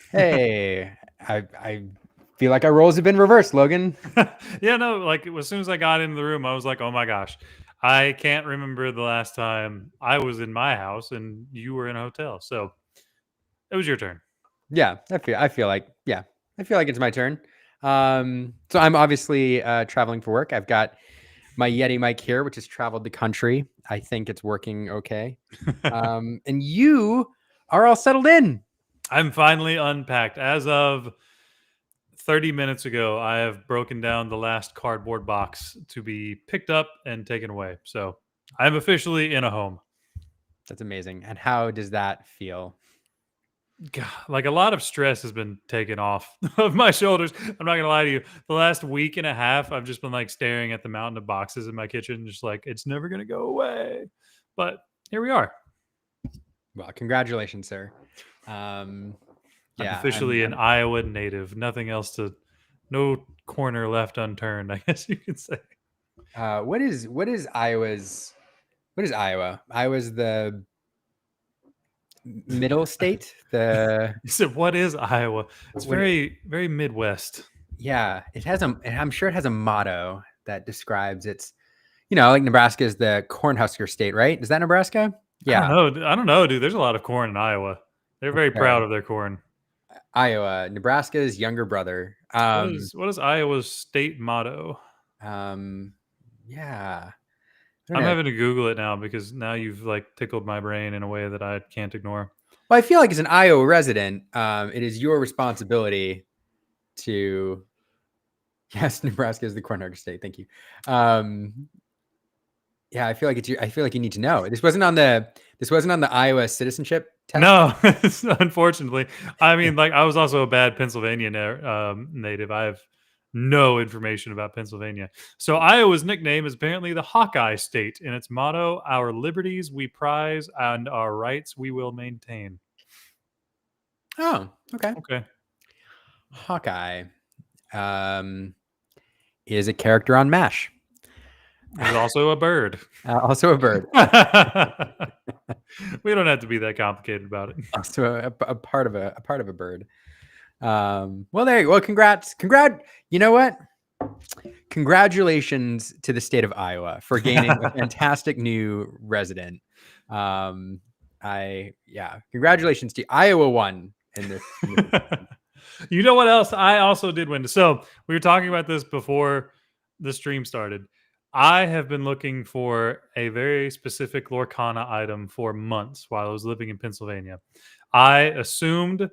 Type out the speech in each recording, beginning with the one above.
Hey, I feel like our roles have been reversed, Logan. Yeah, no, like as soon as I got into the room, I was like, oh my gosh, I can't remember the last time I was in my house and you were in a hotel. So it was your turn. Yeah, I feel like it's my turn. So I'm obviously traveling for work. I've got my Yeti mic here, which has traveled the country. I think it's working okay. And you are all settled in. I'm finally unpacked. As of 30 minutes ago, I have broken down the last cardboard box to be picked up and taken away. So I'm officially in a home. That's amazing. And how does that feel? God, like a lot of stress has been taken off of my shoulders. I'm not gonna lie to you. The last week and a half, I've just been like staring at the mountain of boxes in my kitchen, just like it's never gonna go away. But here we are. Well, congratulations, sir. I'm Yeah, officially an Iowa native. Nothing else to, no corner left unturned, I guess you could say. what is Iowa's? What is Iowa? Iowa's the middle state. The You said, what is Iowa? It's what? very Midwest. Yeah, it has a. I'm sure it has a motto that describes its. Like Nebraska is the Cornhusker state, right? Is that Nebraska? Yeah. I don't know, dude. There's a lot of corn in Iowa. They're very proud Okay. of their corn. Iowa, Nebraska's younger brother. What is Iowa's state motto? Yeah. I don't I'm know. having to Google it now because now you've like tickled my brain in a way that I can't ignore. Well, I feel like as an Iowa resident, it is your responsibility to. Yes, Nebraska is the Cornhusker state. Thank you. Yeah, I feel like I feel like you need to know. This wasn't on the Iowa citizenship test. No, unfortunately. I mean, like I was also a bad Pennsylvania native. I have no information about Pennsylvania. So Iowa's nickname is apparently the Hawkeye State, and its motto: "Our liberties we prize, and our rights we will maintain." Oh, okay. Okay. Hawkeye is a character on MASH. There's also a bird. Also a bird. We don't have to be that complicated about it. Also a part of a bird. Well, there you go. Well, congrats. You know what? Congratulations to the state of Iowa for gaining a fantastic new resident. Congratulations to you. Iowa won in this. You know what else? I also did win. So we were talking about this before the stream started. I have been looking for a very specific Lorcana item for months while I was living in Pennsylvania. I assumed,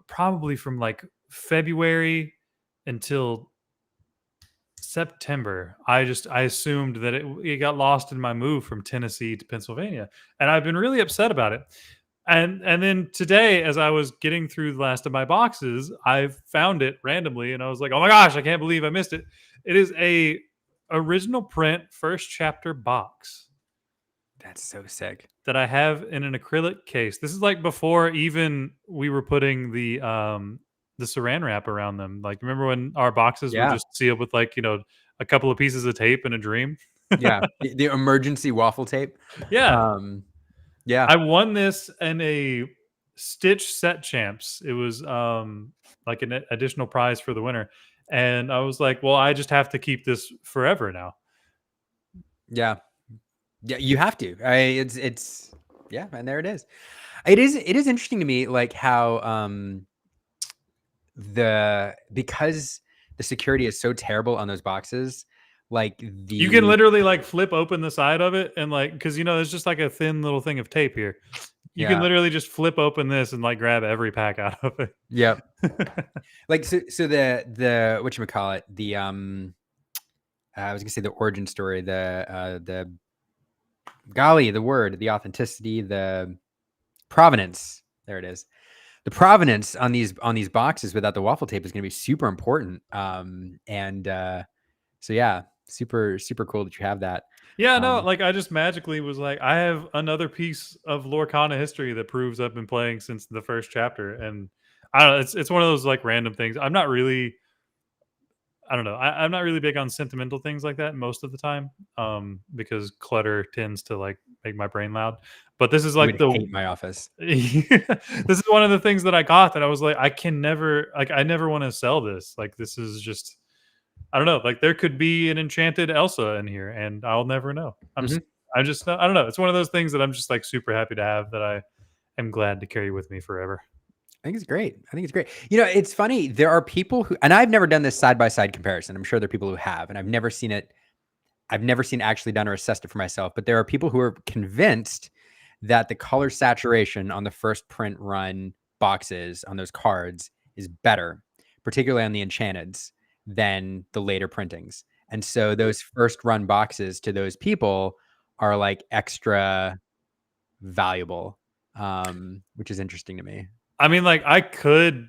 probably from like February until September, I assumed that it got lost in my move from Tennessee to Pennsylvania, and I've been really upset about it. And then today, as I was getting through the last of my boxes, I found it randomly, and I was like, "Oh my gosh, I can't believe I missed it!" It is a original print first chapter box. That's so sick. That I have in an acrylic case. This is like before even we were putting the saran wrap around them. Like, remember when our boxes were just sealed with like, a couple of pieces of tape and a dream? Yeah, the emergency waffle tape. Yeah. Yeah. I won this in a Stitch Set Champs. It was like an additional prize for the winner. And I was like, well, I just have to keep this forever now. Yeah. Yeah, you have to. It's yeah, and there it is. It is interesting to me, like how because the security is so terrible on those boxes, like You can the literally like flip open the side of it and like, because there's just like a thin little thing of tape here. You can yeah, literally just flip open this and like grab every pack out of it. yep. Like so the whatchamacallit, the I was gonna say the origin story, the golly, the word, the authenticity, the provenance. There it is. The provenance on these boxes without the waffle tape is going to be super important. And so yeah, super cool that you have that. Yeah, no, Um, like I just magically was like, I have another piece of Lorcana history that proves I've been playing since the first chapter, and I don't know, it's one of those like random things. I'm not really, I don't know, I'm not really big on sentimental things like that most of the time, because clutter tends to like make my brain loud. But this is you like would the hate my office. this is one of the things that I got that I was like, I can never like I never want to sell this. Like this is just I don't know. Like there could be an enchanted Elsa in here, and I'll never know. Hmm. I just I don't know. It's one of those things that I'm just like super happy to have that I am glad to carry with me forever. I think it's great. I think it's great. It's funny. There are people who, and I've never done this side by side comparison. I'm sure there are people who have, and I've never seen it. I've never seen actually done or assessed it for myself. But there are people who are convinced that the color saturation on the first print run boxes on those cards is better, particularly on the Enchanteds, than the later printings. And so those first run boxes to those people are like extra valuable, which is interesting to me. I mean, like I could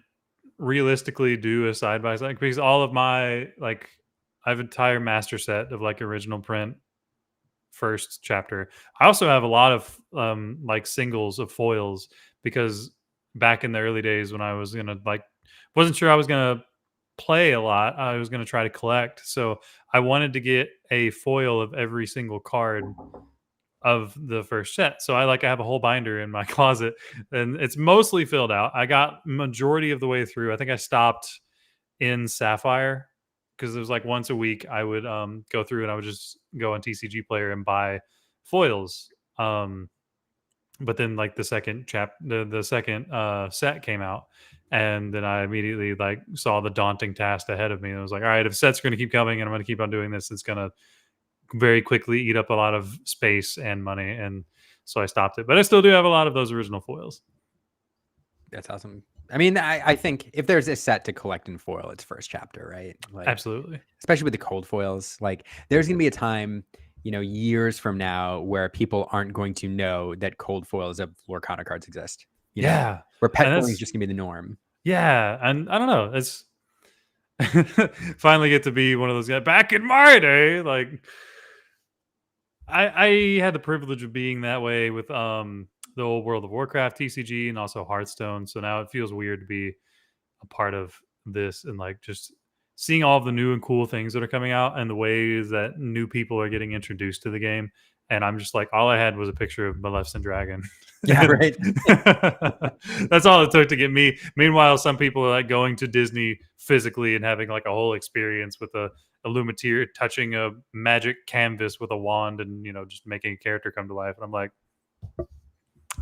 realistically do a side by side because all of my like I have an entire master set of like original print first chapter. I also have a lot of like singles of foils because back in the early days when I was gonna like wasn't sure I was gonna play a lot. I was gonna try to collect. So I wanted to get a foil of every single card of the first set. So I have a whole binder in my closet and it's mostly filled out. I got majority of the way through. I think I stopped in Sapphire because it was like once a week I would go through and I would just go on TCG Player and buy foils. But then like the second set came out, and then I immediately like saw the daunting task ahead of me, and I was like, all right, if sets are going to keep coming and I'm going to keep on doing this, it's going to very quickly eat up a lot of space and money, and so I stopped it. But I still do have a lot of those original foils. That's awesome. I mean, I think if there's a set to collect in foil, it's first chapter, right? Like, Absolutely. especially with the cold foils. Like, there's going to be a time, years from now where people aren't going to know that cold foils of Lorcana cards exist. Yeah. Where pet And foiling is that's just going to be the norm. yeah, and I don't know, it's finally get to be one of those guys back in my day, like I had the privilege of being that way with the old World of Warcraft TCG and also Hearthstone. So now it feels weird to be a part of this and like just seeing all of the new and cool things that are coming out and the ways that new people are getting introduced to the game. And I'm just like, all I had was a picture of Maleficent Dragon. Yeah, right. That's all it took to get me. Meanwhile, some people are like going to Disney physically and having like a whole experience with a Illuminateur touching a magic canvas with a wand and just making a character come to life. And I'm like,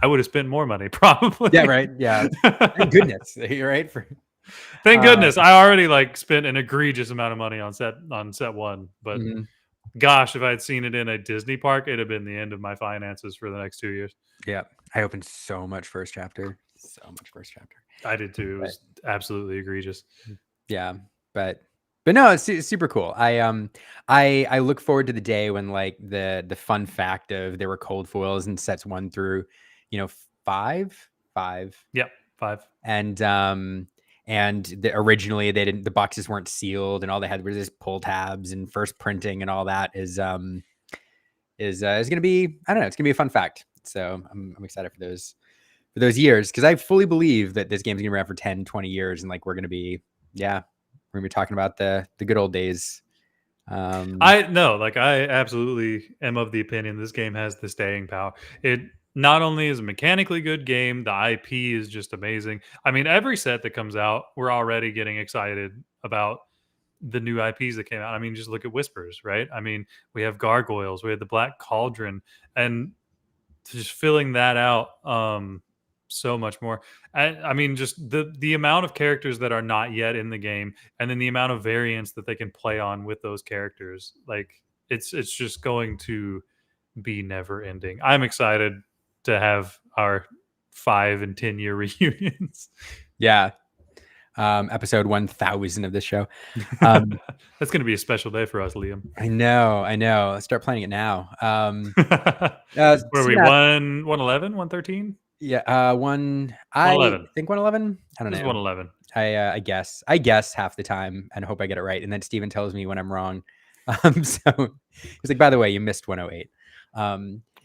I would have spent more money probably. Yeah, right. Yeah. Thank goodness. You're right. Thank goodness. I already like spent an egregious amount of money on set one. But Mhm. gosh, if I had seen it in a Disney park, it'd have been the end of my finances for the next 2 years. Yeah. I opened so much first chapter. So much first chapter. I did too. It But was absolutely egregious. yeah, but no, it's super cool. I look forward to the day when like the fun fact of there were cold foils in sets 1 through, five, Yep. 5. and originally the boxes weren't sealed and all they had were just pull tabs and first printing and all that is going to be, I don't know, it's going to be a fun fact. So I'm excited for those years because I fully believe that this game's going to be around for 10, 20 years and like we're going to be talking about the good old days. I know, like I absolutely am of the opinion this game has the staying power. It not only is a mechanically good game, the IP is just amazing. I mean, every set that comes out, we're already getting excited about the new IPs that came out. I mean, just look at Whispers, right? I mean, we have Gargoyles, we have the Black Cauldron, and just filling that out so much more. I mean, just the amount of characters that are not yet in the game, and then the amount of variants that they can play on with those characters. Like it's just going to be never ending. I'm excited to have our 5 and 10 year reunions. Yeah. Episode 1000 of this show. That's going to be a special day for us, Liam. I know. Let's start planning it now. Where are we? Steven asks- 111, 113? yeah. I 111. think 111. I don't This is know. 111. I guess half the time and hope I get it right. And then Steven tells me when I'm wrong. So he's like, by the way, you missed 108.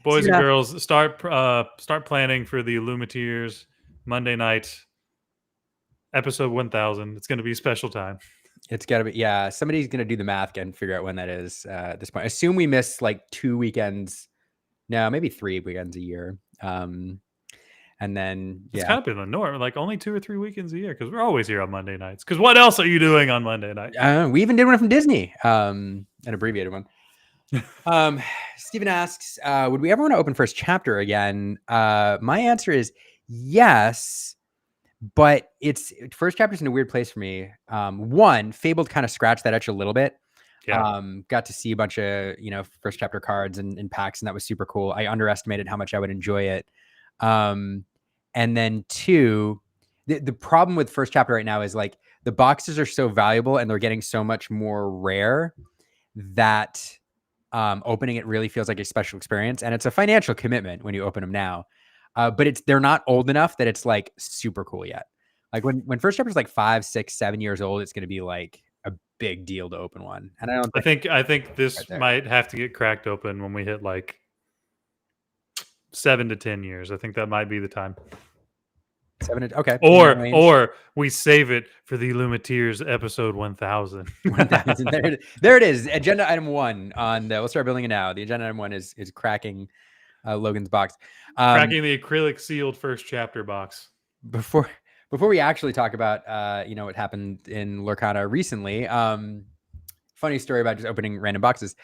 Boys Steven and asks- girls, start planning for the Illumineers Monday night, episode 1000. It's going to be a special time. It's got to be, yeah. Somebody's going to do the math and figure out when that is at this point. Assume we miss like 2 weekends. No, maybe 3 weekends a year. And then, It's yeah. kind of been the norm, like only 2 or 3 weekends a year, because we're always here on Monday nights. Because what else are you doing on Monday night? We even did one from Disney, an abbreviated one. Steven asks, would we ever want to open first chapter again? My answer is yes, but it's first chapter's in a weird place for me. One, Fabled kind of scratched that itch a little bit. Yeah. Got to see a bunch of, first chapter cards and packs, and that was super cool. I underestimated how much I would enjoy it. And then two, the problem with first chapter right now is like the boxes are so valuable and they're getting so much more rare that opening it really feels like a special experience, and it's a financial commitment when you open them now. But they're not old enough that it's like super cool yet. Like when first chapter is like 5, 6, 7 years old, it's going to be like a big deal to open one. And I think this right there. might have to get cracked open when we hit like 7 to 10 years. I think that might be the time. 7, okay. Or we save it for the Illumineers episode 1000. 1000. There it is. Agenda item 1 on the. We'll start building it now. The agenda item 1 is cracking Logan's box. Cracking the acrylic sealed first chapter box. Before we actually talk about what happened in Lorcana recently, funny story about just opening random boxes.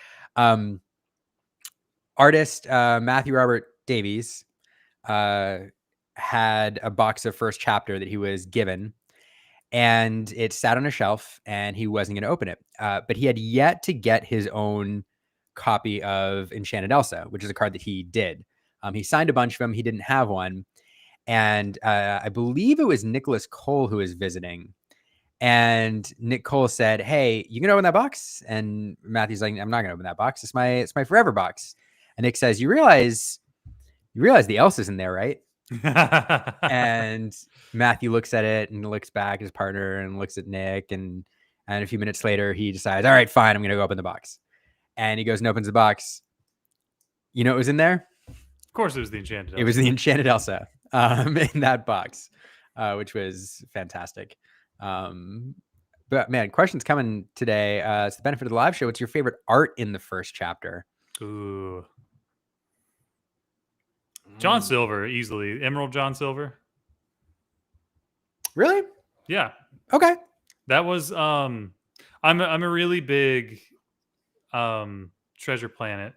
Artist Matthew Robert Davies had a box of first chapter that he was given, and it sat on a shelf and he wasn't going to open it. But he had yet to get his own copy of Enchanted Elsa, which is a card that he did. He signed a bunch of them. He didn't have one. And I believe it was Nicholas Cole who was visiting. And Nick Cole said, "Hey, you can open that box?" And Matthew's like, "I'm not going to open that box. It's my forever box." And Nick says, you realize the Elsa's in there, right? And Matthew looks at it and looks back at his partner and looks at Nick. And a few minutes later, he decides, all right, fine, I'm going to go open the box. And he goes and opens the box. You know what was in there? Of course, it was the Enchanted Elsa. It was the Enchanted Elsa in that box, which was fantastic. But man, questions coming today. It's the benefit of the live show. What's your favorite art in the first chapter? Ooh. John Silver, easily. Emerald John Silver. Really? Yeah. Okay. That was I'm a really big Treasure Planet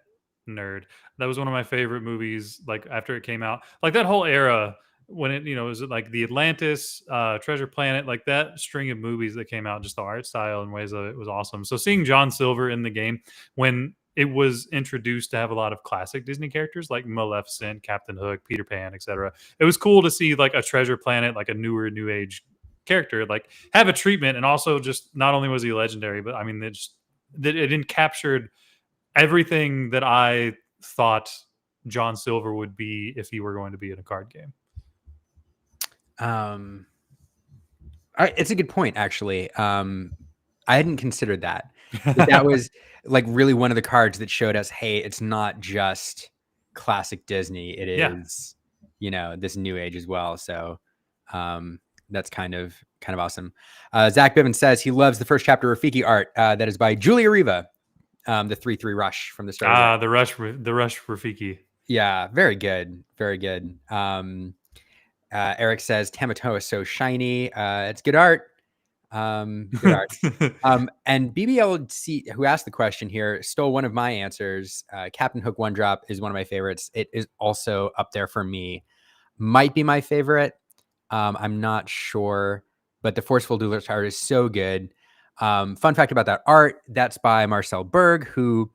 nerd. That was one of my favorite movies, like after it came out. Like that whole era when it, was like the Atlantis, Treasure Planet, like that string of movies that came out, just the art style and ways of it was awesome. So seeing John Silver in the game when it was introduced to have a lot of classic Disney characters like Maleficent, Captain Hook, Peter Pan, etc. It was cool to see like a Treasure Planet, like a newer new age character, like have a treatment. And also just not only was he legendary, but I mean, it encaptured everything that I thought John Silver would be if he were going to be in a card game. It's a good point, actually. I hadn't considered that. That was like really one of the cards that showed us, hey, it's not just classic Disney. It is, this new age as well. So that's kind of awesome. Zach Bivens says he loves the first chapter Rafiki art that is by Julia Riva, the 3/3 Rush from the start. The Rush Rafiki. Yeah, very good. Very good. Eric says Tamatoa is so shiny. It's good art. Good art. And BBLC, who asked the question here, stole one of my answers. Captain Hook One Drop is one of my favorites. It is also up there for me. might be my favorite. I'm not sure, but the Forceful Duelist art is so good. Fun fact about that art, that's by Marcel Berg, who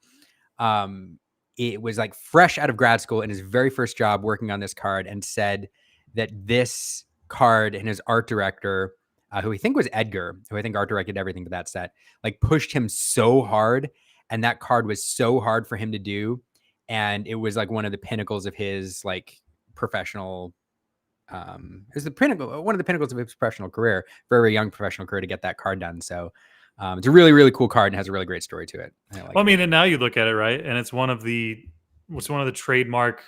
it was like fresh out of grad school in his very first job working on this card, and said that this card and his art director, who I think was Edgar, who I think art directed everything to that set, like pushed him so hard, and that card was so hard for him to do, and it was like one of the pinnacles of his like professional it was the pinnacle, one of the pinnacles of his professional career, very young professional career, to get that card done. So it's a really, really cool card and has a really great story to it. Well, I mean, and now you look at it, right, and it's one of the trademark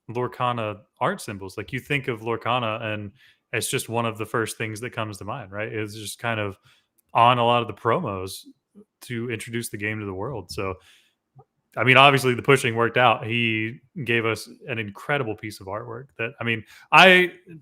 Lorcana art symbols. Like, you think of Lorcana, and it's just one of the first things that comes to mind, right? It's just kind of on a lot of the promos to introduce the game to the world. So, I mean, obviously the pushing worked out. He gave us an incredible piece of artwork that, I mean,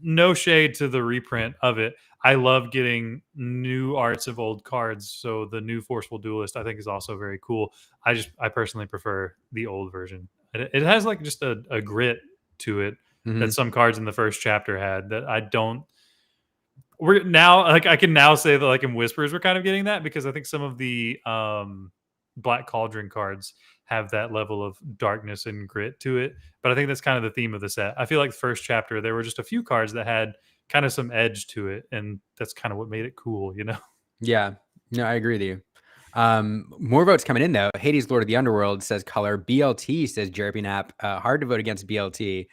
no shade to the reprint of it. I love getting new arts of old cards. So the new Forceful Duelist I think is also very cool. I personally prefer the old version. It has like just a grit to it that some cards in the first chapter had that I don't. We're now, like, I can now say that, like, in Whispers we're kind of getting that, because I think some of the Black Cauldron cards have that level of darkness and grit to it. But I think that's kind of the theme of the set. I feel like the first chapter there were just a few cards that had kind of some edge to it, and that's kind of what made it cool, you know? Yeah, no, I agree with you. More votes coming in though. Hades, Lord of the Underworld says color. BLT says Jeremy Knapp. Hard to vote against BLT.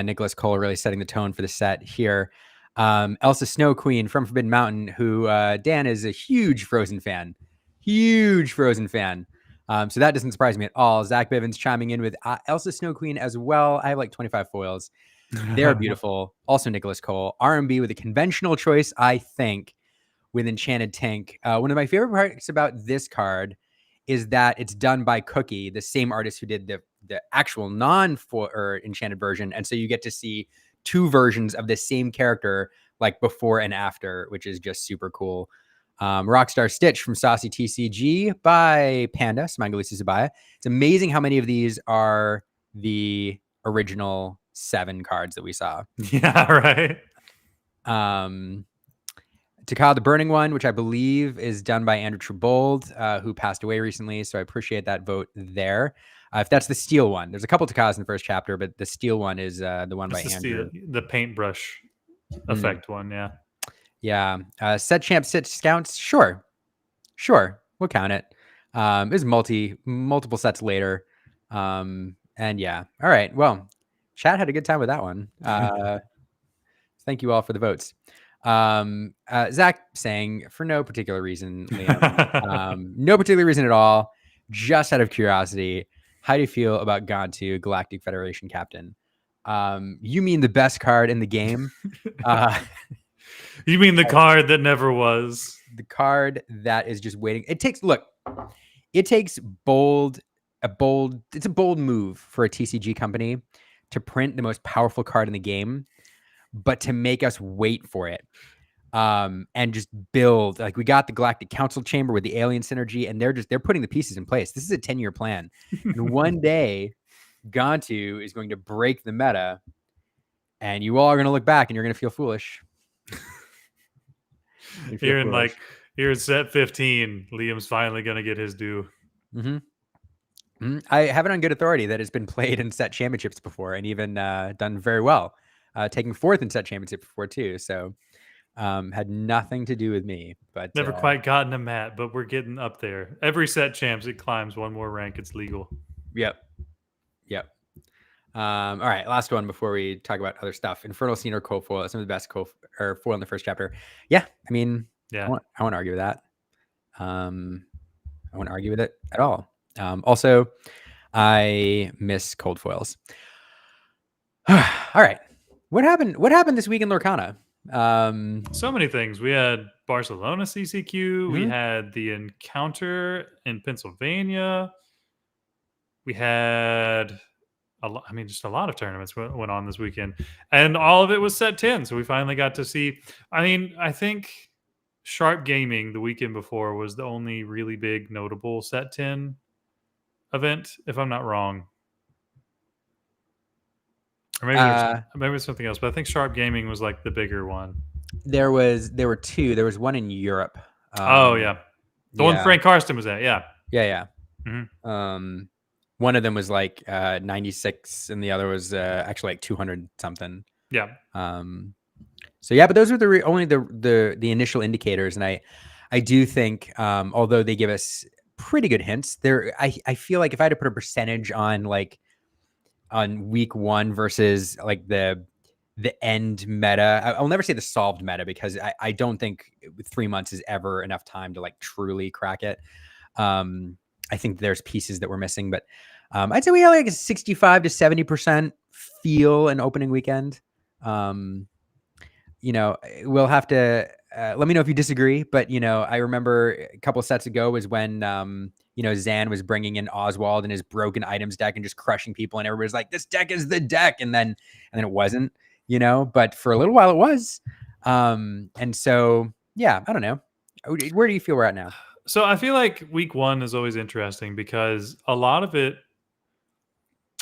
Nicholas Cole really setting the tone for the set here. Elsa Snow Queen from Forbidden Mountain, who Dan is a huge Frozen fan. Huge Frozen fan. So that doesn't surprise me at all. Zach Bivens chiming in with Elsa Snow Queen as well. I have like 25 foils. They're beautiful. Also Nicholas Cole. RMB with a conventional choice, I think, with Enchanted Tank. One of my favorite parts about this card is that it's done by Cookie, the same artist who did the actual enchanted version. And so you get to see two versions of the same character, like before and after, which is just super cool. Rockstar Stitch from Saucy TCG by Panda, Smangalisi Zabaya. It's amazing how many of these are the original 7 cards that we saw. Yeah, right. Takao the Burning One, which I believe is done by Andrew Trubold, who passed away recently. So I appreciate that vote there. If that's the steel one, there's a couple Takaos in the first chapter, but the steel one is the one by Andrew. The paintbrush effect one, yeah. Yeah. Set Champ Sit Scouts, sure. We'll count it. It was multiple sets later. And yeah. All right. Well, chat had a good time with that one. Thank you all for the votes. Zach saying, for no particular reason, Liam, no particular reason at all, just out of curiosity, how do you feel about Gantu, Galactic Federation Captain? You mean the best card in the game? You mean the card that never was? The card that is just waiting. It's a bold move for a TCG company to print the most powerful card in the game, but to make us wait for it. And just build, like, we got the Galactic Council Chamber with the alien synergy, and they're putting the pieces in place. This is a 10-year plan. And one day Gantu is going to break the meta, and you all are going to look back and you're going to feel foolish. Here in set 15, Liam's finally going to get his due. I have it on good authority that it's been played in set championships before, and even done very well, taking 4th in set championship before too. So had nothing to do with me, but never quite gotten a mat, but we're getting up there. Every set champs, it climbs one more rank. It's legal. Yep. All right, last one before we talk about other stuff. Infernal Scene or Cold Foil, some of the best foil in the first chapter. Yeah, I mean, yeah, I won't argue with that. I won't argue with it at all. Also, I miss cold foils. All right, what happened this week in Lorcana? So many things. We had Barcelona CCQ. We had the encounter in Pennsylvania. We had just a lot of tournaments went on this weekend, and all of it was set 10. So we finally got to see. I think Sharp Gaming the weekend before was the only really big notable set 10 event, if I'm not wrong. Or maybe Uh, maybe it's something else. But I think Sharp Gaming was like the bigger one. there were two. There was one in Europe. Oh yeah, the one Yeah, Frank Karsten was at. Yeah. yeah. Hmm. One of them was like 96, and the other was actually like 200 something. Yeah. Um, so yeah, but those were only the initial indicators, and I do think although they give us pretty good hints, I feel like if I had to put a percentage on like on week one versus like the end meta, I'll never say the solved meta because I don't think 3 months is ever enough time to like truly crack it. I think there's pieces that we're missing, but I'd say we have like a 65 to 70% feel an opening weekend. Um, we'll have to let me know if you disagree. But I remember a couple sets ago was when Zan was bringing in Oswald and his broken items deck and just crushing people, and everybody's like, "This deck is the deck," and then it wasn't. But for a little while it was. And so yeah, I don't know. Where do you feel we're at now? So I feel like week one is always interesting because a lot of it,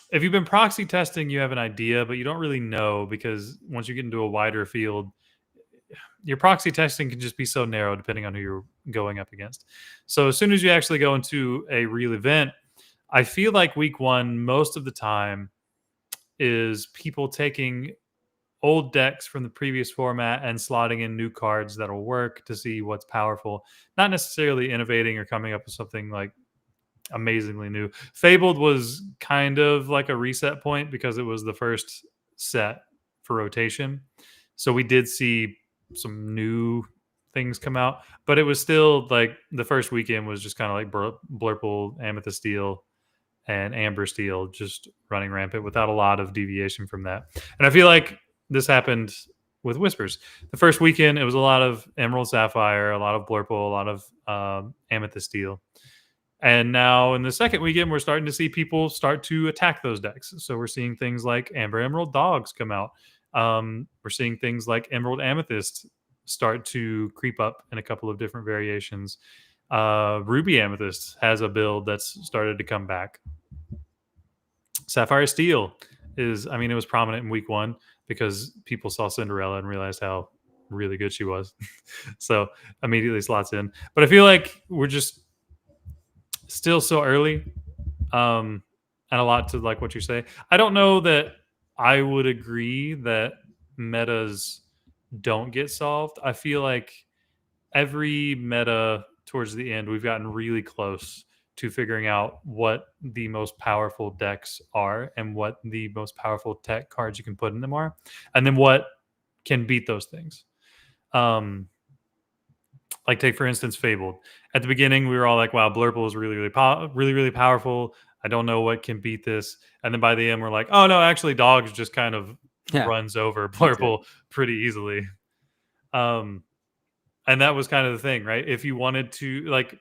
if you've been proxy testing, you have an idea, but you don't really know because once you get into a wider field, your proxy testing can just be so narrow depending on who you're going up against. So as soon as you actually go into a real event, I feel like week one, most of the time, is people taking old decks from the previous format and slotting in new cards that'll work to see what's powerful, not necessarily innovating or coming up with something like amazingly new. Fabled was kind of like a reset point because it was the first set for rotation. So we did see some new things come out, but it was still like the first weekend was just kind of like Blurple, Amethyst Steel, and Amber Steel just running rampant without a lot of deviation from that. And I feel like this happened with Whispers. The first weekend, it was a lot of Emerald Sapphire, a lot of Blurple, a lot of Amethyst Steel. And now in the second weekend, we're starting to see people start to attack those decks. So we're seeing things like Amber Emerald Dogs come out. We're seeing things like Emerald Amethyst start to creep up in a couple of different variations. Ruby Amethyst has a build that's started to come back. Sapphire Steel it was prominent in week one because people saw Cinderella and realized how really good she was. So immediately slots in. But I feel like we're just still so early, and a lot to like what you say. I don't know that I would agree that metas don't get solved. I feel like every meta towards the end, we've gotten really close to figuring out what the most powerful decks are and what the most powerful tech cards you can put in them are, and then what can beat those things. Like take for instance Fabled. At the beginning, we were all like, "Wow, Blurple is really, really powerful. I don't know what can beat this." And then by the end, we're like, "Oh no, actually, Dogs just kind of Yeah, runs over that's it. Blurple pretty easily." Um, and that was kind of the thing, right? If you wanted to, like,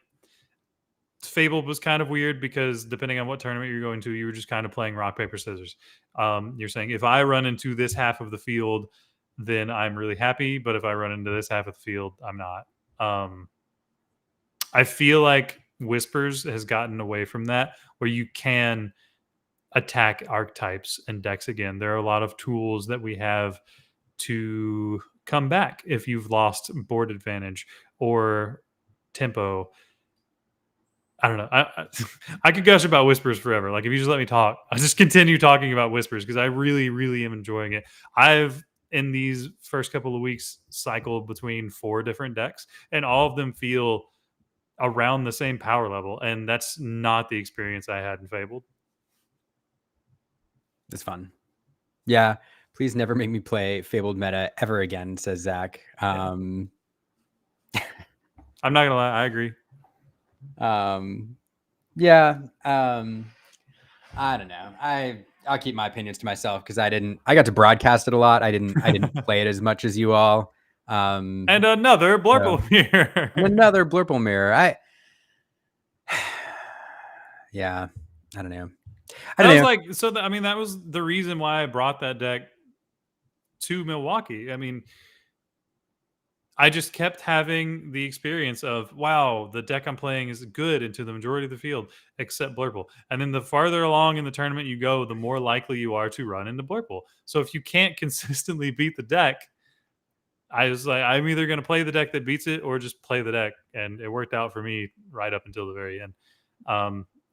Fabled was kind of weird because depending on what tournament you're going to, you were just kind of playing rock paper scissors. You're saying if I run into this half of the field, then I'm really happy, but if I run into this half of the field, I'm not. I feel like Whispers has gotten away from that, where you can attack archetypes and decks again. There are a lot of tools that we have to come back if you've lost board advantage or tempo. I don't know. I could gush about Whispers forever. Like if you just let me talk, I'll just continue talking about Whispers because I really, really am enjoying it. I've in these first couple of weeks cycled between 4 different decks, and all of them feel around the same power level, and that's not the experience I had in Fabled. It's fun. Yeah, please never make me play Fabled meta ever again, says Zach. Yeah. I'm not gonna lie, I agree. Yeah. I don't know. I'll keep my opinions to myself because I got to broadcast it a lot. I didn't play it as much as you all. And another Blurple here. Another Blurple mirror. Yeah, I don't know. That was like that was the reason why I brought that deck to Milwaukee. I mean, I just kept having the experience of, wow, the deck I'm playing is good into the majority of the field, except Blurple. And then the farther along in the tournament you go, the more likely you are to run into Blurple. So if you can't consistently beat the deck, I was like, I'm either going to play the deck that beats it or just play the deck. And it worked out for me right up until the very end.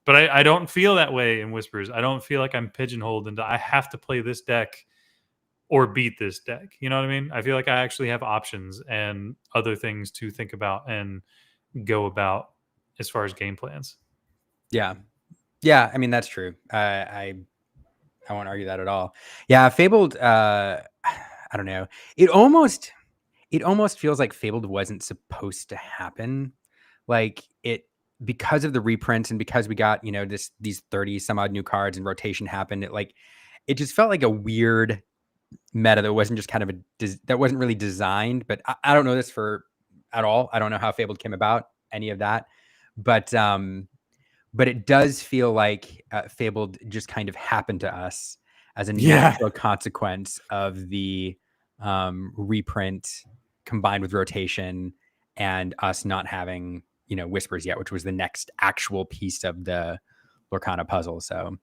But I don't feel that way in Whispers. I don't feel like I'm pigeonholed into I have to play this deck or beat this deck. You know what I mean? I feel like I actually have options and other things to think about and go about as far as game plans. Yeah. Yeah. I mean, that's true. I won't argue that at all. Yeah. Fabled, I don't know. It almost feels like Fabled wasn't supposed to happen. Like it, because of the reprints and because we got, these 30 some odd new cards and rotation happened, it just felt like a weird meta that wasn't just kind of that wasn't really designed. But I don't know this at all. I don't know how Fabled came about, any of that. But it does feel like Fabled just kind of happened to us as a natural consequence of the reprint combined with rotation and us not having, Whispers yet, which was the next actual piece of the Lorcana puzzle. So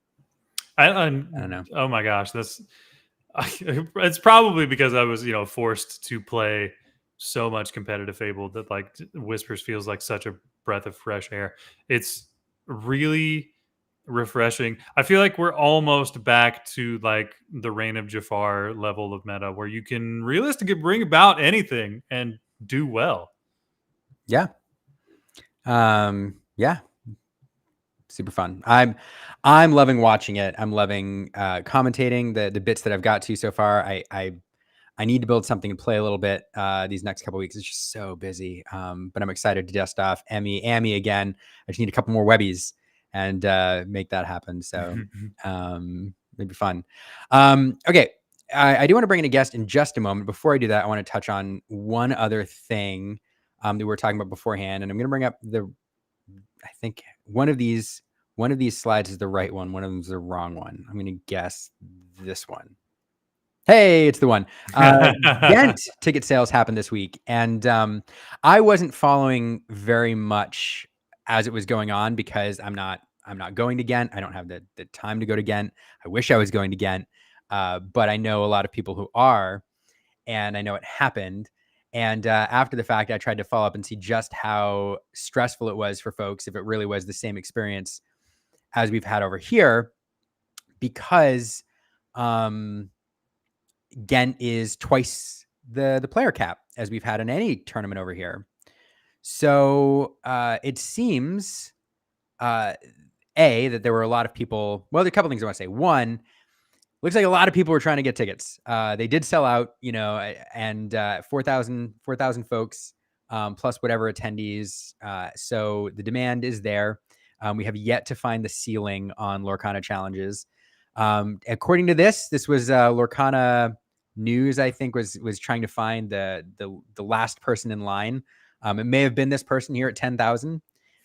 I don't know. Oh my gosh, it's probably because I was, forced to play so much competitive Fable that like Whispers feels like such a breath of fresh air. It's really refreshing. I feel like we're almost back to like the Reign of Jafar level of meta where you can realistically bring about anything and do well. Yeah. Yeah. Super fun. I'm loving watching it. I'm loving commentating the bits that I've got to so far. I need to build something and play a little bit these next couple of weeks. It's just so busy. But I'm excited to dust off Amy again. I just need a couple more webbies and make that happen. So it'd be fun. Okay. I do want to bring in a guest in just a moment. Before I do that, I want to touch on one other thing that we were talking about beforehand. And I'm going to bring up I think one of these slides is the right one. One of them is the wrong one. I'm going to guess this one. Hey, it's the one. Ghent ticket sales happened this week, and I wasn't following very much as it was going on because I'm not going to Ghent. I don't have the time to go to Ghent. I wish I was going to Ghent, but I know a lot of people who are, and I know it happened. And after the fact, I tried to follow up and see just how stressful it was for folks, if it really was the same experience as we've had over here, because Ghent is twice the player cap as we've had in any tournament over here. So it seems, that there were a lot of people. Well, there are a couple things I want to say. One, looks like a lot of people were trying to get tickets. They did sell out, and 4,000 folks, plus whatever attendees. So the demand is there. We have yet to find the ceiling on Lorcana challenges. According to this was Lorcana News, I think, was trying to find the last person in line. It may have been this person here at 10,000.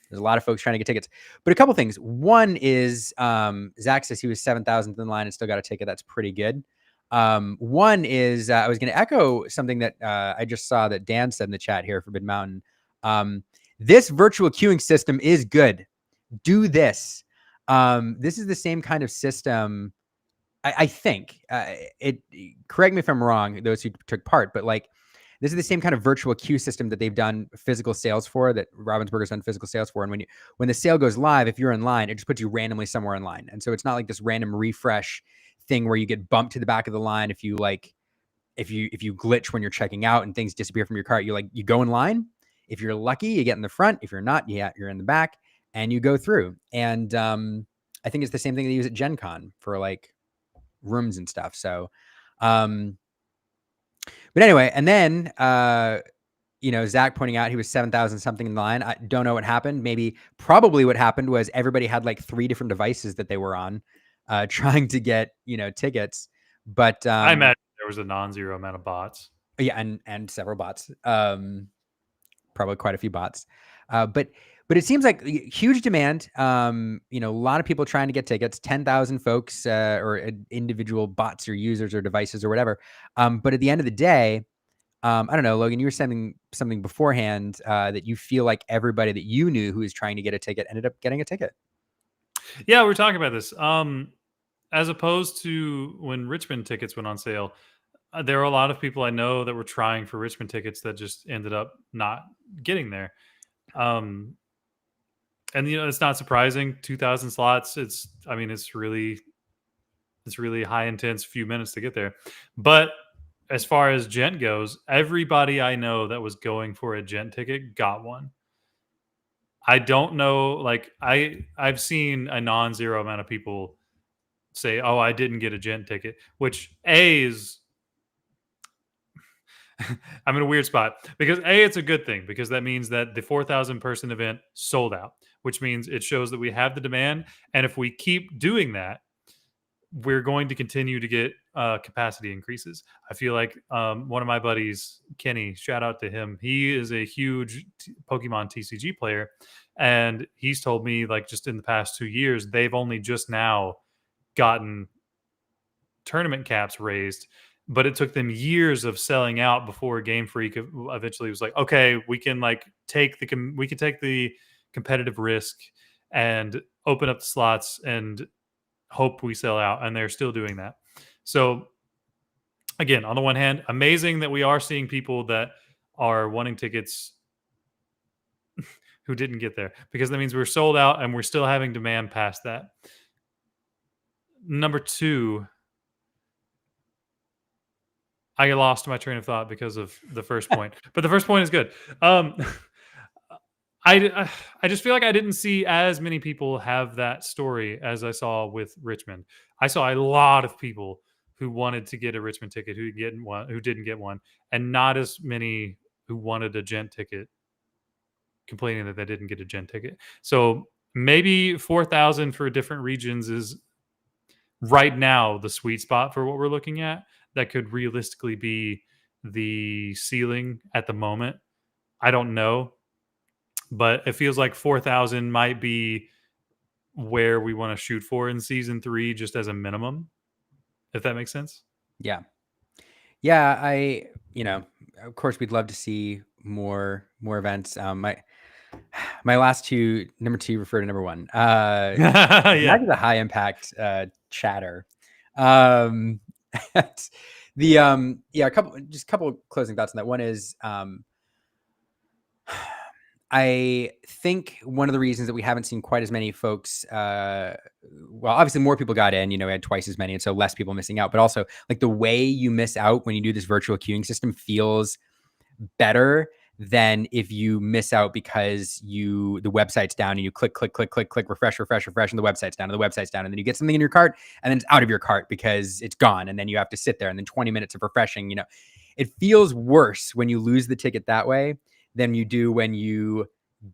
There's a lot of folks trying to get tickets, but a couple things. One is Zach says he was 7,000th in line and still got a ticket. That's pretty good. One is I was going to echo something that I just saw that Dan said in the chat here for Forbidden Mountain. This virtual queuing system is good. Do this. This is the same kind of system. I think it. Correct me if I'm wrong, those who took part, but like, this is the same kind of virtual queue system that they've done physical sales for, that Ravensburger's done physical sales for. And when the sale goes live, if you're in line, it just puts you randomly somewhere in line. And so it's not like this random refresh thing where you get bumped to the back of the line. If you glitch when you're checking out and things disappear from your cart, you go in line. If you're lucky, you get in the front. If you're not, you're in the back and you go through. And I think it's the same thing they use at Gen Con for like rooms and stuff. So, but anyway, and then, Zach pointing out he was 7,000 something in line. I don't know what happened. Probably what happened was everybody had like 3 different devices that they were on, trying to get, tickets. But I imagine there was a non-zero amount of bots. Yeah, and several bots. Probably quite a few bots. But it seems like huge demand. A lot of people trying to get tickets. 10,000 folks, or individual bots or users or devices or whatever. But at the end of the day, I don't know, Logan, you were saying something beforehand that you feel like everybody that you knew who was trying to get a ticket ended up getting a ticket. Yeah, we're talking about this. As opposed to when Richmond tickets went on sale, there were a lot of people I know that were trying for Richmond tickets that just ended up not getting there. Um, and it's not surprising. 2,000 slots. I mean, it's really high intense few minutes to get there. But as far as gent goes, everybody I know that was going for a gent ticket got one. I don't know, like I've seen a non-zero amount of people say, "Oh, I didn't get a gent ticket," which A is I'm in a weird spot because A, it's a good thing because that means that the 4,000 person event sold out, which means it shows that we have the demand. And if we keep doing that, we're going to continue to get capacity increases. I feel like one of my buddies, Kenny, shout out to him. He is a huge Pokemon TCG player. And he's told me, like, just in the past 2 years, they've only just now gotten tournament caps raised, but it took them years of selling out before Game Freak eventually was like, okay, we can take the competitive risk and open up the slots and hope we sell out, and they're still doing that. So again, on the one hand, amazing that we are seeing people that are wanting tickets who didn't get there, because that means we're sold out and we're still having demand past that. Number two, I lost my train of thought because of the first point, but the first point is good. I just feel like I didn't see as many people have that story as I saw with Richmond. I saw a lot of people who wanted to get a Richmond ticket who didn't get one, and not as many who wanted a gent ticket complaining that they didn't get a gent ticket. So maybe 4,000 for different regions is right now the sweet spot for what we're looking at. That could realistically be the ceiling at the moment. I don't know, but it feels like 4,000 might be where we want to shoot for in season 3, just as a minimum, if that makes sense. Yeah. Yeah, of course we'd love to see more events. My last two, number two refer to number one. Back Yeah. to the high impact chatter. Um a couple closing thoughts on that. One is I think one of the reasons that we haven't seen quite as many folks, well, obviously more people got in, we had twice as many, and so less people missing out, but also like the way you miss out when you do this virtual queuing system feels better than if you miss out because the website's down and you click, refresh, and the website's down, and the website's down, and then you get something in your cart and then it's out of your cart because it's gone, and then you have to sit there, and then 20 minutes of refreshing. It feels worse when you lose the ticket that way than you do when you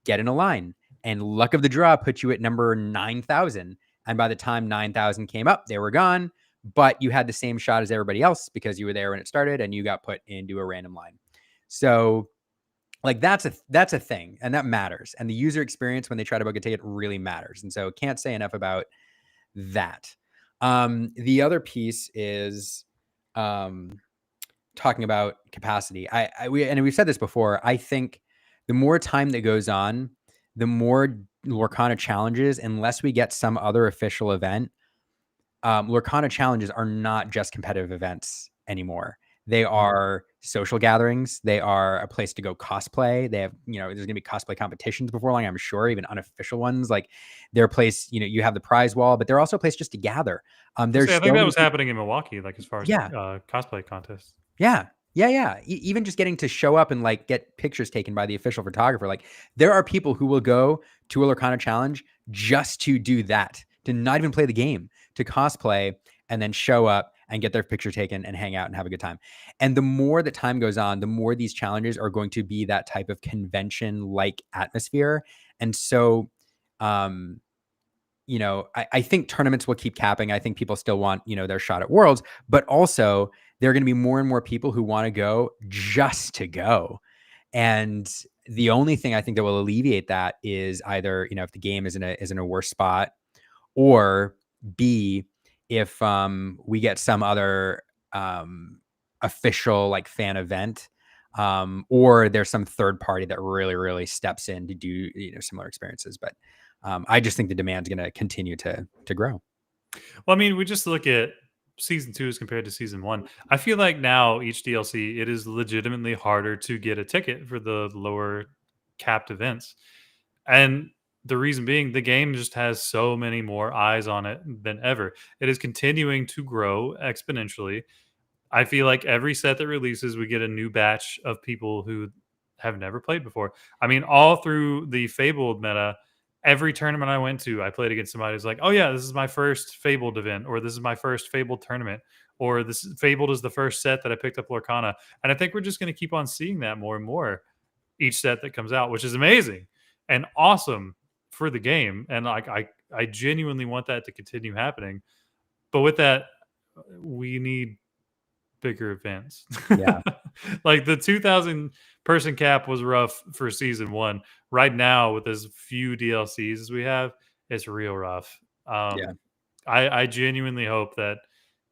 get in a line and luck of the draw puts you at number 9,000. And by the time 9,000 came up, they were gone, but you had the same shot as everybody else because you were there when it started and you got put into a random line. So like that's a thing, and that matters. And the user experience when they try to book a ticket really matters. And so can't say enough about that. The other piece is talking about capacity. We've said this before. I think the more time that goes on, the more Lorcana challenges, unless we get some other official event, Lorcana challenges are not just competitive events anymore. They are social gatherings. They are a place to go cosplay. They have, there's going to be cosplay competitions before long, I'm sure, even unofficial ones. Like they're a place, you have the prize wall, but they're also a place just to gather. There's I so think that many was people. happening in Milwaukee, like as far as Yeah. cosplay contests. Yeah. Yeah. Even just getting to show up and like get pictures taken by the official photographer. Like there are people who will go to a Lorcana challenge just to do that, to not even play the game, to cosplay and then show up and get their picture taken and hang out and have a good time. And the more that time goes on, the more these challenges are going to be that type of convention-like atmosphere. And so, I think tournaments will keep capping. I think people still want, their shot at Worlds, but also there are going to be more and more people who want to go just to go. And the only thing I think that will alleviate that is either, if the game is in a worse spot, or B, if we get some other official like fan event or there's some third party that really steps in to do similar experiences. But I just think the demand's going to continue to grow. Well, I mean, we just look at season 2 as compared to season 1. I feel like now each DLC, it is legitimately harder to get a ticket for the lower capped events. And the reason being, the game just has so many more eyes on it than ever. It is continuing to grow exponentially. I feel like every set that releases, we get a new batch of people who have never played before. I mean, all through the Fabled meta, every tournament I went to, I played against somebody who's like, "Oh yeah, this is my first Fabled event," or "This is my first Fabled tournament," or "This Fabled is the first set that I picked up Lorcana." And I think we're just going to keep on seeing that more and more each set that comes out, which is amazing and awesome for the game. And like I genuinely want that to continue happening. But with that, we need bigger events. Yeah. Like the 2,000 person cap was rough for season 1. Right now, with as few DLCs as we have, it's real rough. Yeah. I genuinely hope that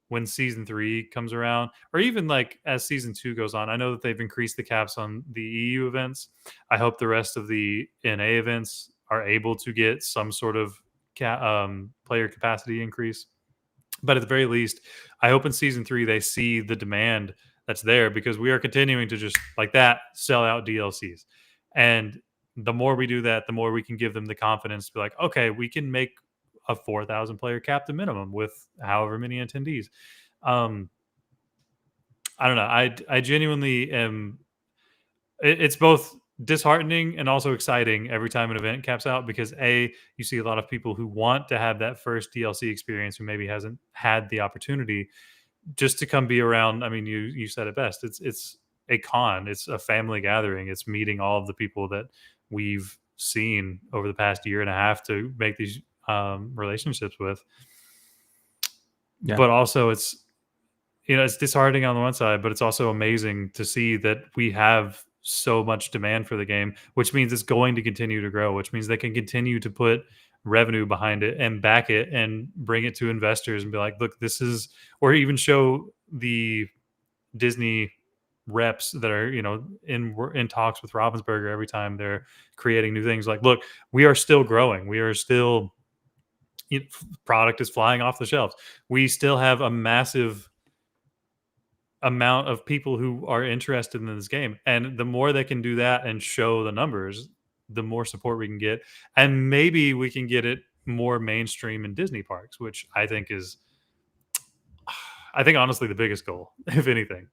when season 3 comes around, or even like as season 2 goes on, I know that they've increased the caps on the EU events. I hope the rest of the NA events are able to get some sort of player capacity increase. But at the very least, I hope in season 3 they see the demand that's there, because we are continuing to just like that sell out DLCs. And the more we do that, the more we can give them the confidence to be like, okay, we can make a 4,000 player cap the minimum with however many attendees. Um, I don't know. I genuinely am. It's both disheartening and also exciting every time an event caps out, because you see a lot of people who want to have that first DLC experience who maybe hasn't had the opportunity just to come be around. I mean, you said it best. It's a con. It's a family gathering. It's meeting all of the people that we've seen over the past year and a half to make these relationships with. Yeah. But also, it's disheartening on the one side, but it's also amazing to see that we have so much demand for the game, which means it's going to continue to grow, which means they can continue to put revenue behind it and back it and bring it to investors and be like, look, this is, or even show the Disney reps that are, in talks with Ravensburger every time they're creating new things. Like, look, we are still growing. We are still, product is flying off the shelves. We still have a massive amount of people who are interested in this game, and the more they can do that and show the numbers, the more support we can get, and maybe we can get it more mainstream in Disney parks, which I think honestly the biggest goal, if anything.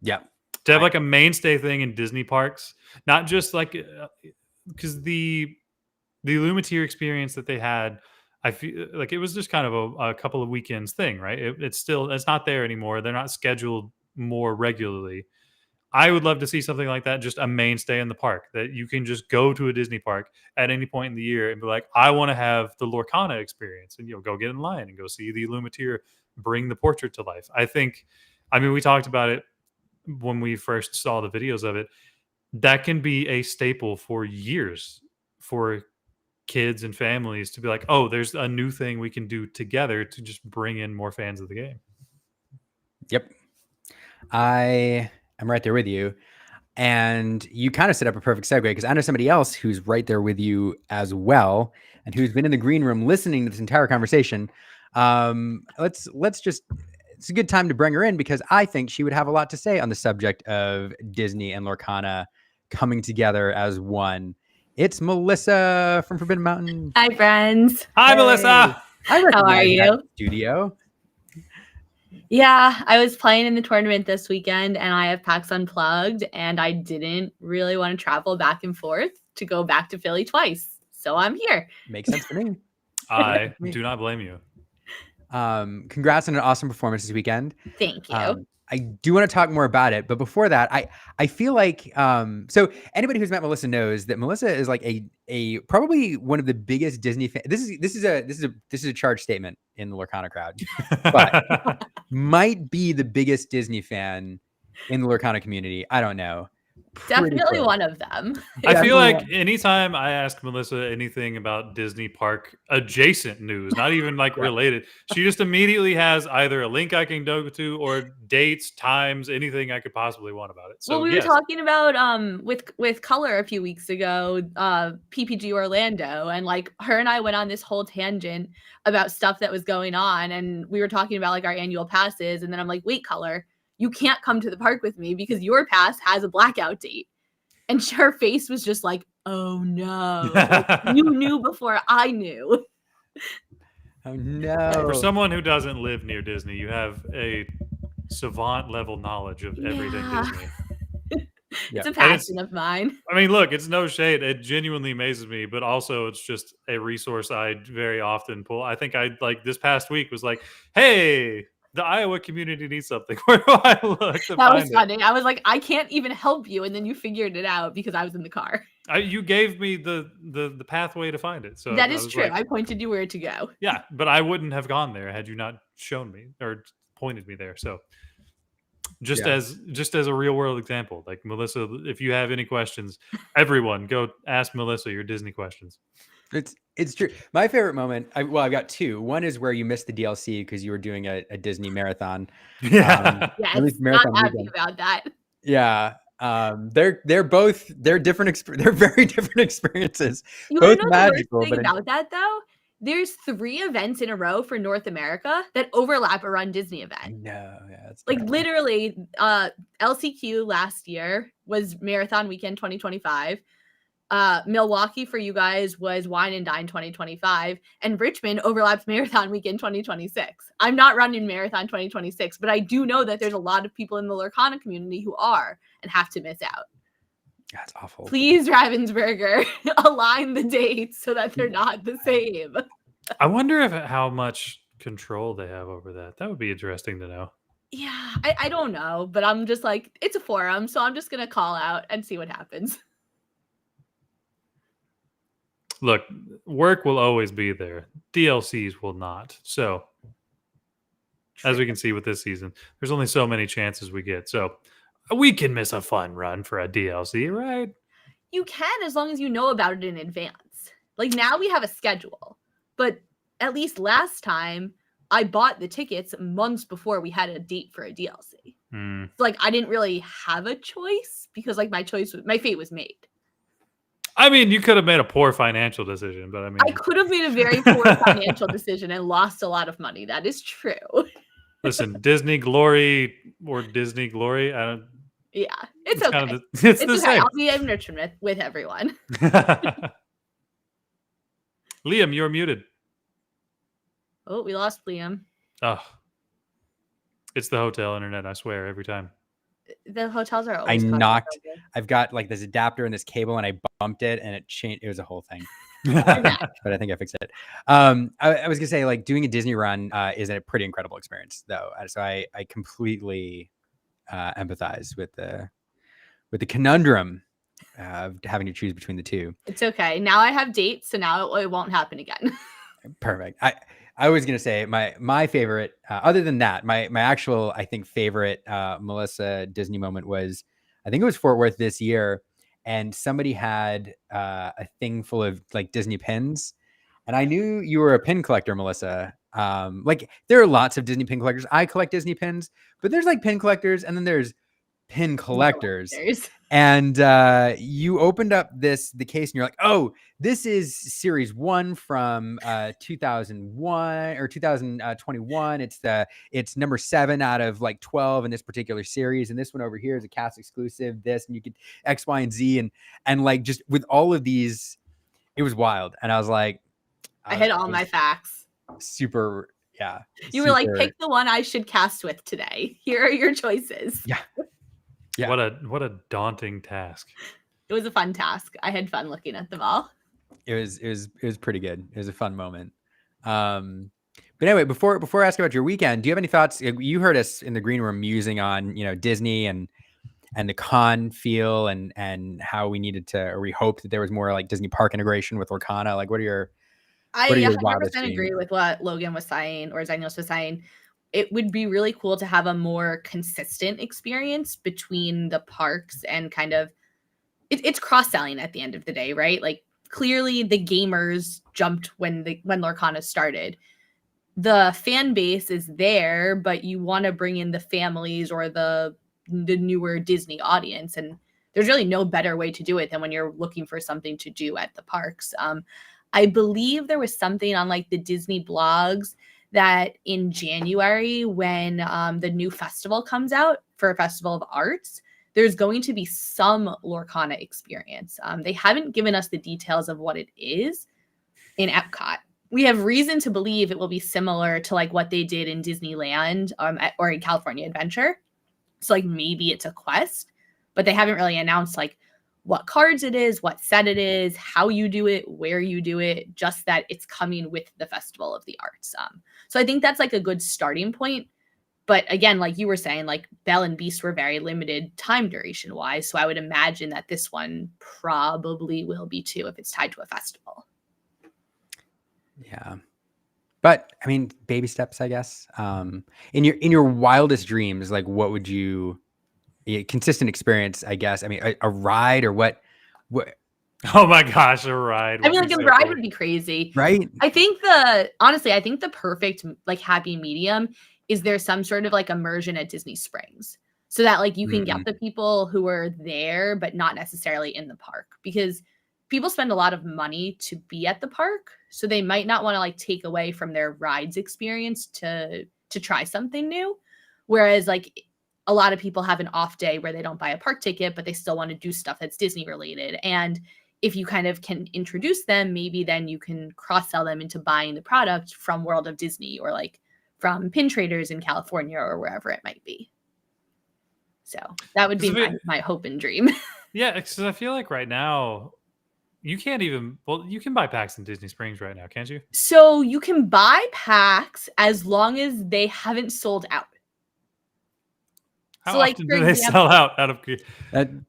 Yeah. To have like a mainstay thing in Disney parks, not just like, because the Lumiere experience that they had, I feel like it was just kind of a couple of weekends thing, right? It's not there anymore. They're not scheduled more regularly. I would love to see something like that, just a mainstay in the park, that you can just go to a Disney park at any point in the year and be like, I want to have the Lorcana experience, and go get in line and go see the Lumiere bring the portrait to life. I mean, we talked about it when we first saw the videos of it. That can be a staple for years for kids and families to be like, oh, there's a new thing we can do together to just bring in more fans of the game. Yep. I am right there with you. And you kind of set up a perfect segue, because I know somebody else who's right there with you as well, and who's been in the green room listening to this entire conversation. Let's just, it's a good time to bring her in, because I think she would have a lot to say on the subject of Disney and Lorcana coming together as one. It's Melissa from Forbidden Mountain. Hi, friends. Hi, Melissa. I recognize How are you? that studio. Yeah, I was playing in the tournament this weekend, and I have PAX Unplugged, and I didn't really want to travel back and forth to go back to Philly twice. So I'm here. Makes sense to me. I do not blame you. Congrats on an awesome performance this weekend. Thank you. I do want to talk more about it, but before that, I feel like so anybody who's met Melissa knows that Melissa is like a probably one of the biggest Disney fans. This is a charged statement in the Lorcana crowd, but might be the biggest Disney fan in the Lorcana community. I don't know. pretty Definitely close. one of them. I Yeah, feel yeah. like anytime I ask Melissa anything about Disney park adjacent news, not even like Yeah. related, she just immediately has either a link I can go to or dates, times, anything I could possibly want about it. So Well, we were yes, talking about with Color a few weeks ago, PPG Orlando, and like her and I went on this whole tangent about stuff that was going on, and we were talking about like our annual passes, and then I'm like, wait, Color, you can't come to the park with me because your pass has a blackout date. And her face was just like, oh no. Like, you knew before I knew. Oh for no. someone who doesn't live near Disney, you have a savant level knowledge of everything Yeah. Disney. It's a And passion of mine. I mean, look, it's no shade. It genuinely amazes me, but also it's just a resource I very often pull. I think I like this past week was like, hey, the Iowa community needs something. Where do I look to That was find it? funny. I was like, I can't even help you. And then you figured it out because I was in the car. You gave me the pathway to find it. So That I is was true. like, I pointed you where to go. yeah, but I wouldn't have gone there had you not shown me or pointed me there. So just Yeah. as a real world example, like Melissa, if you have any questions, everyone go ask Melissa your Disney questions. It's true. My favorite moment, I've got two. One is where you missed the DLC because you were doing a Disney marathon. Yeah. Yes, At least not marathon happy weekend. about that. Yeah. They're both different. They're very different experiences. You Both wanna know the worst magical, thing but about that though? There's 3 events in a row for North America that overlap a Run Disney I event. know. Yeah, that's Like terrible. literally, LCQ last year was Marathon Weekend 2025. Milwaukee for you guys was Wine and Dine 2025, and Richmond overlaps Marathon Weekend 2026. I'm not running Marathon 2026, but I do know that there's a lot of people in the Lorcana community who are and have to miss out. That's awful. Please, Ravensburger, align the dates so that they're not the same. I wonder if how much control they have over that. That would be interesting to know. Yeah, I don't know, but I'm just like, it's a forum, so I'm just gonna call out and see what happens. Look, work will always be there. DLCs will not. So, as we can see with this season, there's only so many chances we get. So, we can miss a fun run for a DLC, right? You can as long as you know about it in advance. Like now we have a schedule, but at least last time I bought the tickets months before we had a date for a DLC. Hmm. So like I didn't really have a choice because like my fate was made. I mean, you could have made a poor financial decision, but I mean, I could have made a very poor financial decision and lost a lot of money. That is true. listen, Disney Glory or Disney Glory, I don't. Yeah, it's okay. Kind of it's the okay. same. I'll be in Richmond with everyone. Liam, you're muted. Oh, we lost Liam. Oh, it's the hotel internet. I swear, every time. The hotels are I always knocked. controversial. I've got like this adapter and this cable, and I bumped it, and it changed. It was a whole thing. Okay. But I think I fixed it. I was gonna say like doing a Disney run is a pretty incredible experience, though. So I completely empathize with the conundrum of having to choose between the two. It's okay. Now I have dates, so now it won't happen again. Perfect. I was gonna say my favorite, other than that, my actual I think favorite Melissa Disney moment was, I think it was Fort Worth this year, and somebody had a thing full of like Disney pins, and I knew you were a pin collector, Melissa. Like there are lots of Disney pin collectors. I collect Disney pins, but there's like pin collectors, and then there's pin collectors. And you opened up the case and you're like, oh, this is series 1 from 2001 or 2021. It's number 7 out of like 12 in this particular series, and this one over here is a cast exclusive, this, and you could X, Y, and Z, and like just with all of these, it was wild. And I was like, I hit all my facts. Super. Yeah. You were like, pick the one I should cast with today. Here are your choices. Yeah. Yeah. What a daunting task. It was a fun task. I had fun looking at them all. It was pretty good. It was a fun moment. But anyway, before I ask about your weekend, do you have any thoughts? You heard us in the green room musing on, Disney and the con feel and how we needed to, or we hoped that there was more like Disney park integration with Lorcana. Like, what are your I wildest 100% agree dreams? with what Logan was saying, or Zenios was saying. It would be really cool to have a more consistent experience between the parks and kind of it's cross-selling at the end of the day, right? Like clearly the gamers jumped when Lorcana started. The fan base is there, but you want to bring in the families or the newer Disney audience, and there's really no better way to do it than when you're looking for something to do at the parks. I believe there was something on like the Disney blogs that in January, when the new festival comes out for a Festival of Arts, there's going to be some Lorcana experience. They haven't given us the details of what it is in Epcot. We have reason to believe it will be similar to like what they did in Disneyland or in California Adventure. So like maybe it's a quest, but they haven't really announced like what cards it is, what set it is, how you do it, where you do it, just that it's coming with the Festival of the Arts. So I think that's like a good starting point. But again, like you were saying, like Belle and Beast were very limited time duration wise. So I would imagine that this one probably will be too if it's tied to a festival. Yeah. But I mean, baby steps, I guess. In your wildest dreams, like what would you consistent experience, I guess. I mean, a ride or what? Oh my gosh, a ride. I mean, like a ride would be crazy. Right? I think honestly, I think the perfect like happy medium is there some sort of like immersion at Disney Springs. So that like you can get the people who are there, but not necessarily in the park, because people spend a lot of money to be at the park. So they might not want to like take away from their rides experience to try something new. Whereas like a lot of people have an off day where they don't buy a park ticket, but they still want to do stuff that's Disney related. And if you kind of can introduce them, maybe then you can cross-sell them into buying the product from World of Disney or like from Pin Traders in California or wherever it might be. So that would be my hope and dream. Yeah, because I feel like right now you can't even, well, you can buy packs in Disney Springs right now, can't you? So you can buy packs as long as they haven't sold out. How often do they sell out of?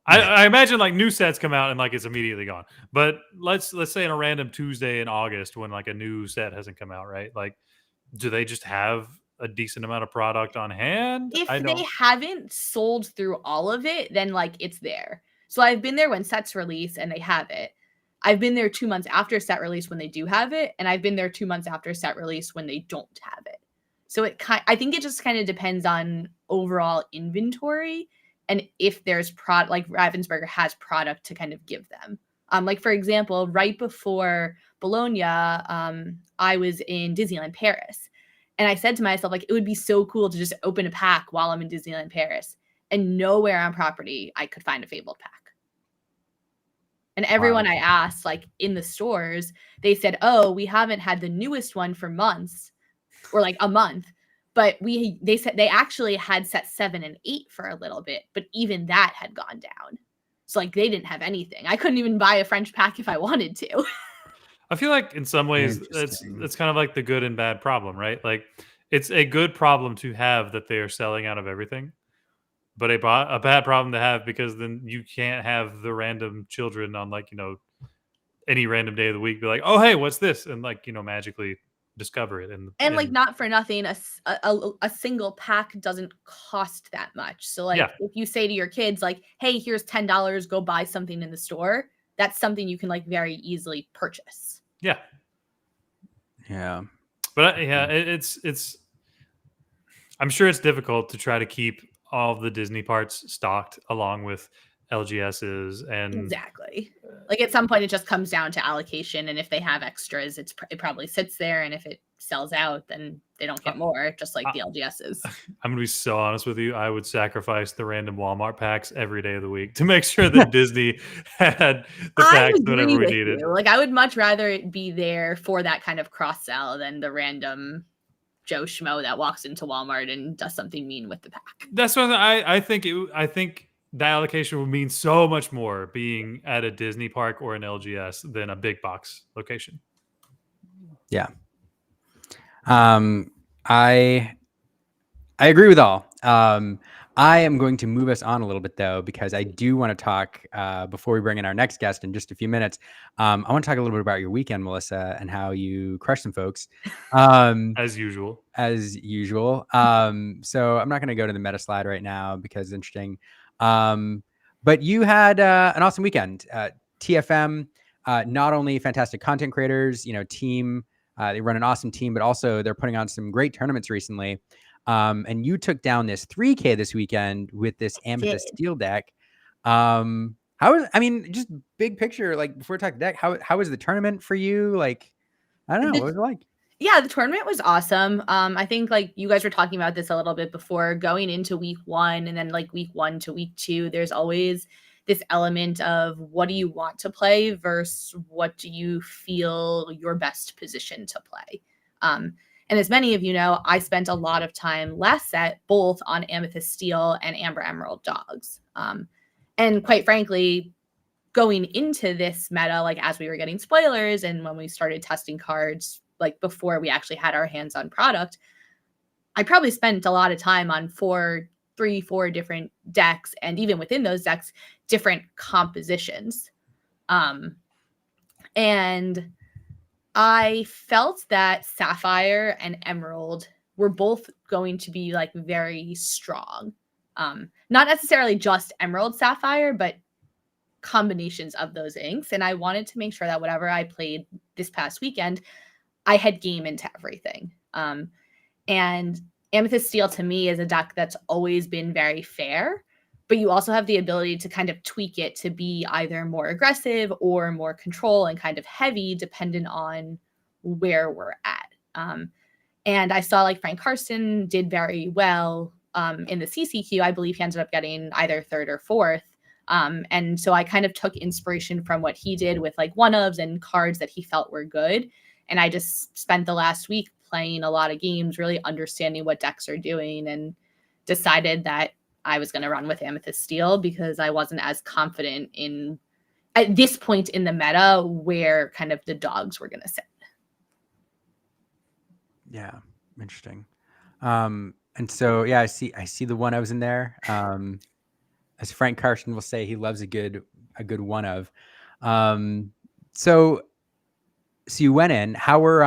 I imagine like new sets come out and like it's immediately gone. But let's say on a random Tuesday in August when like a new set hasn't come out, right? Like, do they just have a decent amount of product on hand? If they haven't sold through all of it, then like it's there. So I've been there when sets release and they have it. I've been there 2 months after set release when they do have it, and I've been there 2 months after set release when they don't have it. So I think it just kind of depends on overall inventory and if there's like Ravensburger has product to kind of give them. Like for example, right before Bologna, I was in Disneyland Paris, and I said to myself, like, it would be so cool to just open a pack while I'm in Disneyland Paris, and nowhere on property I could find a Fabled pack. And everyone I asked, like in the stores, they said, "Oh, we haven't had the newest one for months." Or like a month, but they said they actually had set 7 and 8 for a little bit, but even that had gone down. So like they didn't have anything. I couldn't even buy a French pack if I wanted to. I feel like in some ways it's kind of like the good and bad problem, right? Like it's a good problem to have that they are selling out of everything, but a bad problem to have because then you can't have the random children on like, any random day of the week be like, "Oh, hey, what's this?" And like, magically discover it. And like not for nothing, a single pack doesn't cost that much. So like if you say to your kids like, "Hey, here's $10, go buy something in the store," that's something you can like very easily purchase. Yeah. But it's I'm sure it's difficult to try to keep all of the Disney parts stocked along with LGSs and exactly. Like at some point it just comes down to allocation, and if they have extras, it probably sits there, and if it sells out, then they don't get more, just like the LGSs. I'm gonna be so honest with you. I would sacrifice the random Walmart packs every day of the week to make sure that Disney had the packs whenever we needed. Like I would much rather it be there for that kind of cross sell than the random Joe Schmo that walks into Walmart and does something mean with the pack. That's what I think. I think that allocation would mean so much more being at a Disney park or an LGS than a big box location. Yeah. I agree with all. I am going to move us on a little bit though, because I do want to talk before we bring in our next guest in just a few minutes. I want to talk a little bit about your weekend, Melissa, and how you crushed some folks. As usual. So I'm not going to go to the meta slide right now because it's interesting. But you had an awesome weekend. TFM, not only fantastic content creators, team. They run an awesome team, but also they're putting on some great tournaments recently. And you took down this 3K this weekend with this Amethyst Did. Steel deck. Just big picture, like before we talk deck, how was the tournament for you? Like, I don't know, what was it like? Yeah, the tournament was awesome. I think like you guys were talking about this a little bit before going into week 1 and then like week 1 to week 2, there's always this element of what do you want to play versus what do you feel your best position to play. And as many of you know, I spent a lot of time last set both on Amethyst Steel and Amber Emerald dogs. And quite frankly, going into this meta, like as we were getting spoilers and when we started testing cards, like before we actually had our hands on product, I probably spent a lot of time on 4 different decks, and even within those decks, different compositions. And I felt that Sapphire and Emerald were both going to be like very strong. Not necessarily just Emerald Sapphire, but combinations of those inks. And I wanted to make sure that whatever I played this past weekend, I had game into everything. And Amethyst Steel to me is a deck that's always been very fair, but you also have the ability to kind of tweak it to be either more aggressive or more control and kind of heavy, dependent on where we're at. And I saw like Frank Karsten did very well in the CCQ. I believe he ended up getting either 3rd or 4th. And so I kind of took inspiration from what he did with like one-ofs and cards that he felt were good. And I just spent the last week playing a lot of games, really understanding what decks are doing, and decided that I was going to run with Amethyst Steel because I wasn't as confident in, at this point in the meta, where kind of the dogs were going to sit. Yeah, interesting. And so, yeah, I see the one I was in there. As Frank Karsten will say, he loves a good one of. So you went in. How were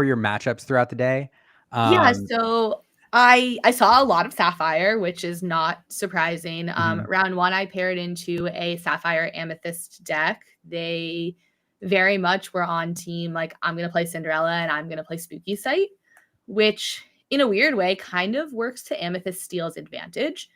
your matchups throughout the day? Yeah, so I saw a lot of Sapphire, which is not surprising. Round 1, I paired into a Sapphire Amethyst deck. They very much were on team like, I'm going to play Cinderella and I'm going to play Spooky Sight, which in a weird way kind of works to Amethyst Steel's advantage,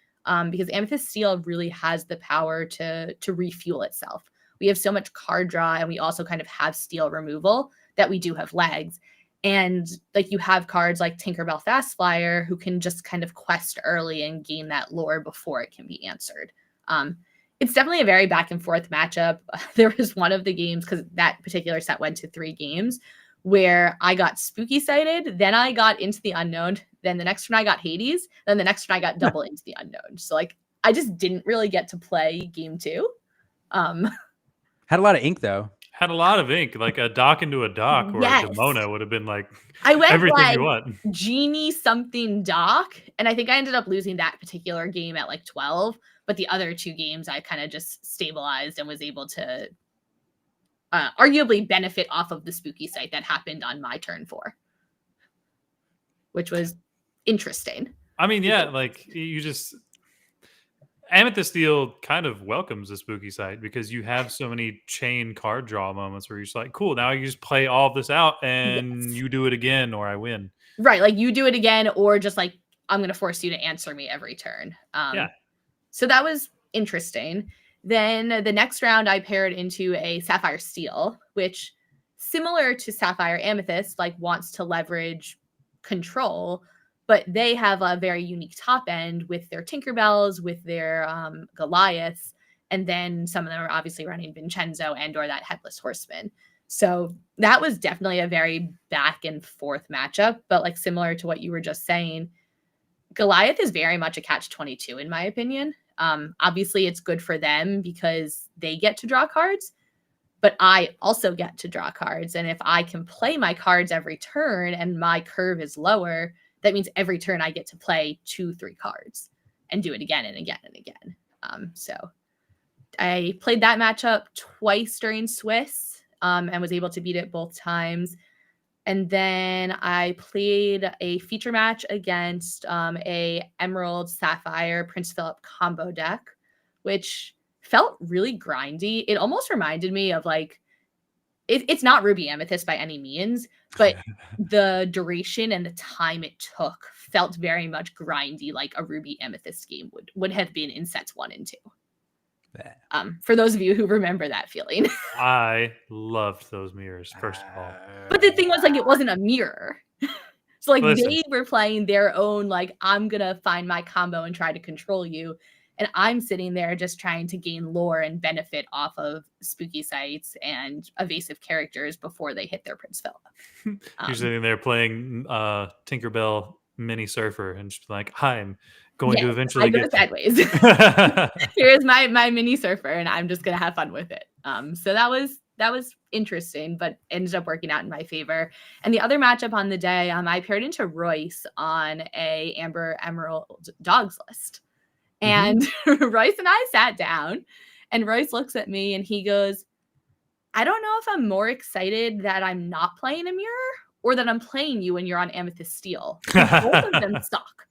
because Amethyst Steel really has the power to refuel itself. We have so much card draw, and we also kind of have steel removal that we do have legs. And like you have cards like Tinkerbell Fast Flyer who can just kind of quest early and gain that lore before it can be answered. It's definitely a very back and forth matchup. There was one of the games, because that particular set went to 3 games, where I got Spooky Sighted, then I got Into the Unknown, then the next one I got Hades, then the next one I got Double Into the Unknown. So like I just didn't really get to play game 2. Had a lot of ink though. Had a lot of ink, like a dock into a dock, or Yes. a Demona would have been like I went everything like you want. Genie something dock, and I think I ended up losing that particular game at like 12, but the other 2 games I kind of just stabilized and was able to arguably benefit off of the Spooky Sight that happened on my turn 4, which was interesting. I mean, yeah, like you just Amethyst Steel kind of welcomes the Spooky Sight because you have so many chain card draw moments where you're just like, cool, now you just play all of this out and Yes. you do it again or I win. Right, like you do it again, or just like I'm going to force you to answer me every turn. Yeah. So that was interesting. Then the next round, I paired into a Sapphire Steel, which, similar to Sapphire Amethyst, like wants to leverage control, but they have a very unique top end with their Tinkerbells, with their Goliaths, and then some of them are obviously running Vincenzo and or that Headless Horseman. So that was definitely a very back and forth matchup, but like similar to what you were just saying, Goliath is very much a catch-22 in my opinion. Obviously it's good for them because they get to draw cards, but I also get to draw cards. And if I can play my cards every turn and my curve is lower, that means every turn I get to play 2-3 cards and do it again and again and again. So I played that matchup twice during Swiss, and was able to beat it both times. And then I played a feature match against a Emerald Sapphire Prince Philip combo deck, which felt really grindy. It almost reminded me of like it's not Ruby Amethyst by any means, but the duration and the time it took felt very much grindy, like a Ruby Amethyst game would have been in sets 1 and 2. For those of you who remember that feeling. I loved those mirrors, first of all. But the thing was, like, it wasn't a mirror. So, like, Listen. they were playing their own, like, I'm gonna find my combo and try to control you. And I'm sitting there just trying to gain lore and benefit off of spooky sites and evasive characters before they hit their Prince Philip. You're sitting there playing Tinkerbell Mini Surfer and just like, I'm going to eventually I go get sideways. Here's my mini surfer, and I'm just gonna have fun with it. So that was interesting, but ended up working out in my favor. And the other matchup on the day, I paired into Royce on a Amber Emerald Dogs list. And Royce and I sat down, and Royce looks at me and he goes, I don't know if I'm more excited that I'm not playing a mirror or that I'm playing you when you're on Amethyst Steel. Both of them suck.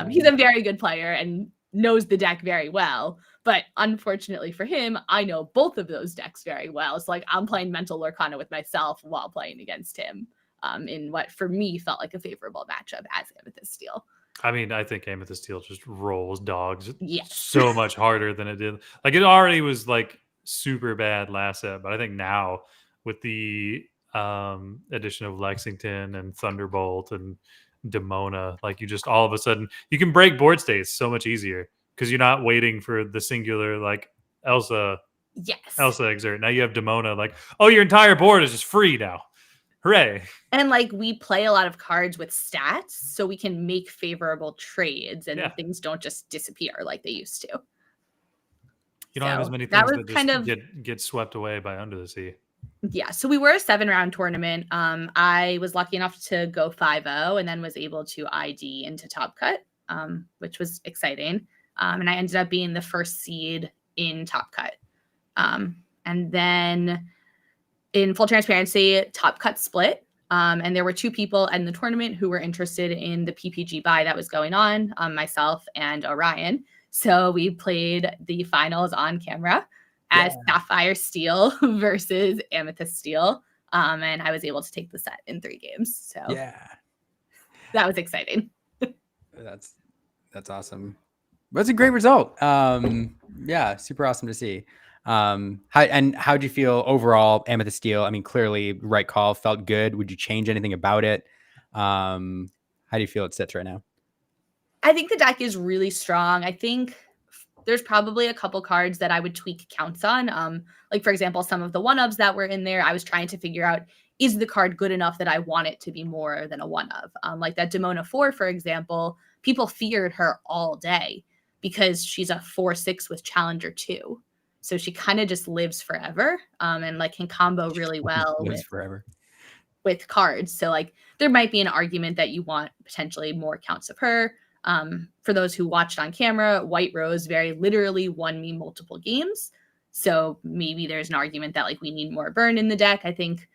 He's a very good player and knows the deck very well. But unfortunately for him, I know both of those decks very well. It's like I'm playing Mental Lorcana with myself while playing against him in what for me felt like a favorable matchup as Amethyst Steel. I mean, I think Amethyst Steel just rolls dogs Yes. so much harder than it did. Like it already was like super bad last set, but I think now with the addition of Lexington and Thunderbolt and Demona, like you just all of a sudden you can break board states so much easier because you're not waiting for the singular like Elsa exert. Now you have Demona, like, oh, your entire board is just free now. Hooray. And like we play a lot of cards with stats, so we can make favorable trades and things don't just disappear like they used to. You don't have as many things that just get swept away by Under the Sea. Yeah, so we were a 7-round tournament. I was lucky enough to go 5-0 and then was able to ID into Top Cut, which was exciting. And I ended up being the first seed in Top Cut. And then in full transparency, Top Cut split. And there were 2 people in the tournament who were interested in the PPG buy that was going on, myself and Orion. So we played the finals on camera as Sapphire Steel versus Amethyst Steel. And I was able to take the set in 3 games. So that was exciting. That's awesome. That's a great result. Super awesome to see. How'd you feel overall, Amethyst Steel? I mean, clearly right call, felt good. Would you change anything about it? How do you feel it sits right now? I think the deck is really strong. I think there's probably a couple cards that I would tweak counts on. Like for example, some of the 1-ofs that were in there, I was trying to figure out, is the card good enough that I want it to be more than a 1-of? Like that Demona 4, for example, people feared her all day because she's a 4/6 with Challenger 2. So she kind of just lives forever and like can combo really well with cards. So like there might be an argument that you want potentially more counts of her. For those who watched on camera, White Rose very literally won me multiple games. So maybe there's an argument that like we need more burn in the deck. I think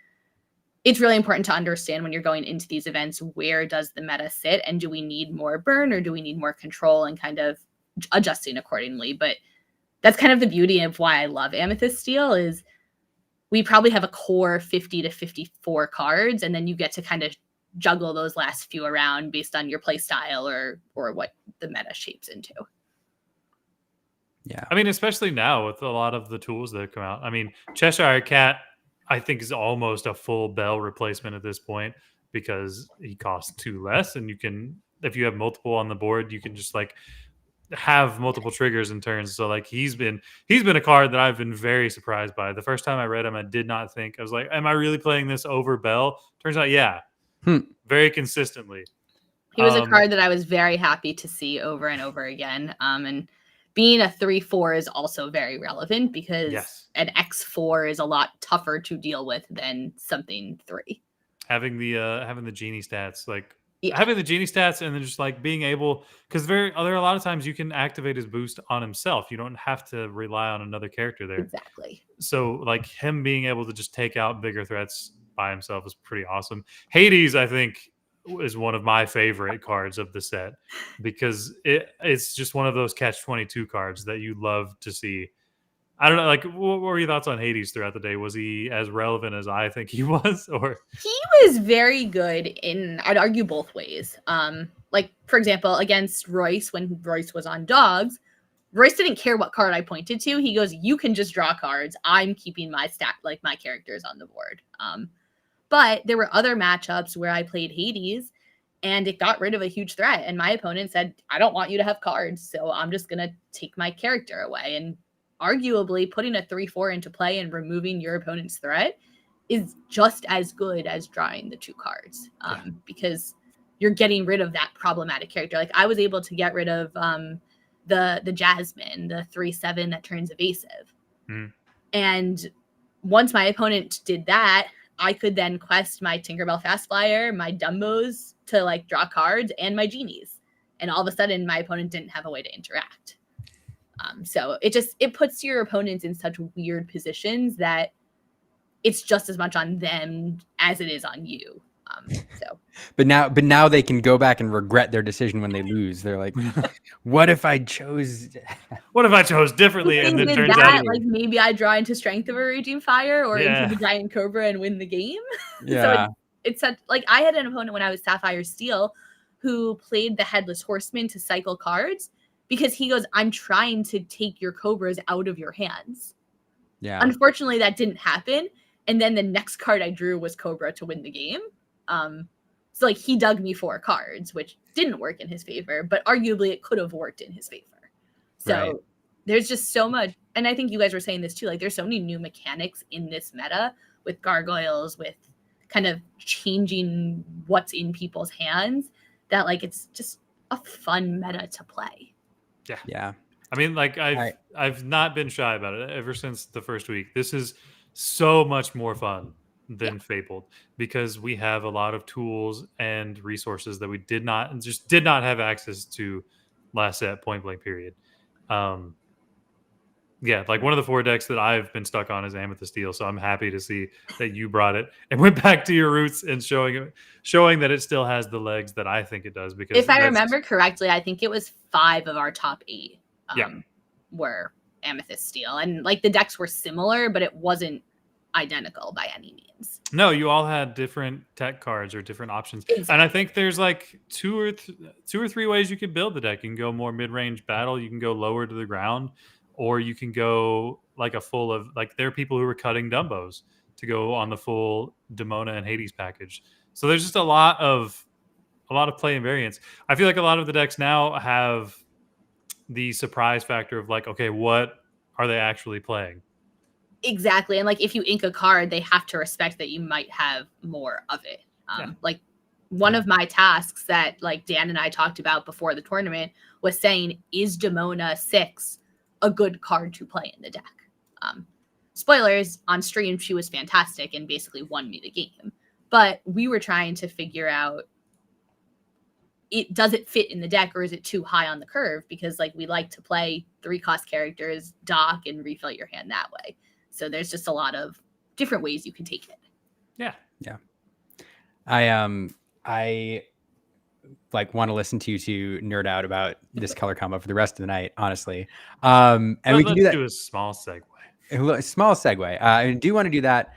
it's really important to understand when you're going into these events, where does the meta sit and do we need more burn or do we need more control and kind of adjusting accordingly. But that's kind of the beauty of why I love Amethyst Steel is we probably have a core 50 to 54 cards, and then you get to kind of juggle those last few around based on your play style or what the meta shapes into. Yeah. I mean, especially now with a lot of the tools that come out. I mean, Cheshire Cat, I think, is almost a full Bell replacement at this point because he costs 2 less, and you can, if you have multiple on the board, you can just like have multiple triggers and turns. So like he's been a card that I've been very surprised by. The first time I read him, I did not think, I was like, am I really playing this over Bell? Turns out, very consistently. He was a card that I was very happy to see over and over again. And being a 3/4 is also very relevant because an X4 is a lot tougher to deal with than something 3. Having the genie stats, like having the genie stats, and then just like being able, because there are a lot of times you can activate his boost on himself. You don't have to rely on another character there. Exactly. So like him being able to just take out bigger threats by himself is pretty awesome. Hades, I think, is one of my favorite cards of the set because it's just one of those catch-22 cards that you love to see. I don't know, like, what were your thoughts on Hades throughout the day? Was he as relevant as I think he was, or He was very good in, I'd argue, both ways. Like, for example, against Royce, when Royce was on dogs, Royce didn't care what card I pointed to. He goes, "You can just draw cards. I'm keeping my stack, like my characters on the board." But there were other matchups where I played Hades and it got rid of a huge threat. And my opponent said, "I don't want you to have cards, so I'm just going to take my character away." And arguably putting a 3/4 into play and removing your opponent's threat is just as good as drawing the 2 cards, because you're getting rid of that problematic character. Like, I was able to get rid of the Jasmine, the 3/7 that turns evasive. And once my opponent did that, I could then quest my Tinkerbell Fast Flyer, my Dumbos to like draw cards, and my Genies. And all of a sudden, my opponent didn't have a way to interact. So it puts your opponents in such weird positions that it's just as much on them as it is on you. But now they can go back and regret their decision when they lose. They're like, what if I chose differently and then turns out like maybe I draw into Strength of a Raging Fire or into the Giant Cobra and win the game. Yeah. So it's such, like, I had an opponent when I was Sapphire Steel who played the Headless Horseman to cycle cards because he goes, "I'm trying to take your Cobras out of your hands." Yeah. Unfortunately, that didn't happen. And then the next card I drew was Cobra to win the game. So like he dug me 4 cards, which didn't work in his favor, but arguably it could have worked in his favor. So there's just so much, and I think you guys were saying this too, like there's so many new mechanics in this meta with gargoyles, with kind of changing what's in people's hands, that like it's just a fun meta to play. Yeah. I mean, like I've not been shy about it ever since the first week. This is so much more fun than Fabled because we have a lot of tools and resources that we did not have access to last set Point Blank period. Like one of the 4 decks that I've been stuck on is Amethyst Steel, so I'm happy to see that you brought it and went back to your roots and showing that it still has the legs that I think it does. Because if I remember correctly, I think it was 5 of our top 8 were Amethyst Steel, and like the decks were similar, but it wasn't identical by any means. No, you all had different tech cards or different options. Exactly. And I think there's like two or three ways you could build the deck. You can go more mid-range battle, you can go lower to the ground, or you can go like a full of, like, there are people who are cutting Dumbos to go on the full Demona and Hades package. So there's just a lot of play and variance. I feel like a lot of the decks now have the surprise factor of like, okay, what are they actually playing? Exactly. And like if you ink a card, they have to respect that you might have more of it. Like one of my tasks that like Dan and I talked about before the tournament was saying, is Demona 6 a good card to play in the deck? Spoilers, on stream she was fantastic and basically won me the game. But we were trying to figure out, does it fit in the deck or is it too high on the curve? Because like we like to play 3-cost characters, dock, and refill your hand that way. So there's just a lot of different ways you can take it. Yeah. I like want to listen to you two nerd out about this color combo for the rest of the night, honestly. And we can do that. Do a small segue. I do want to do that.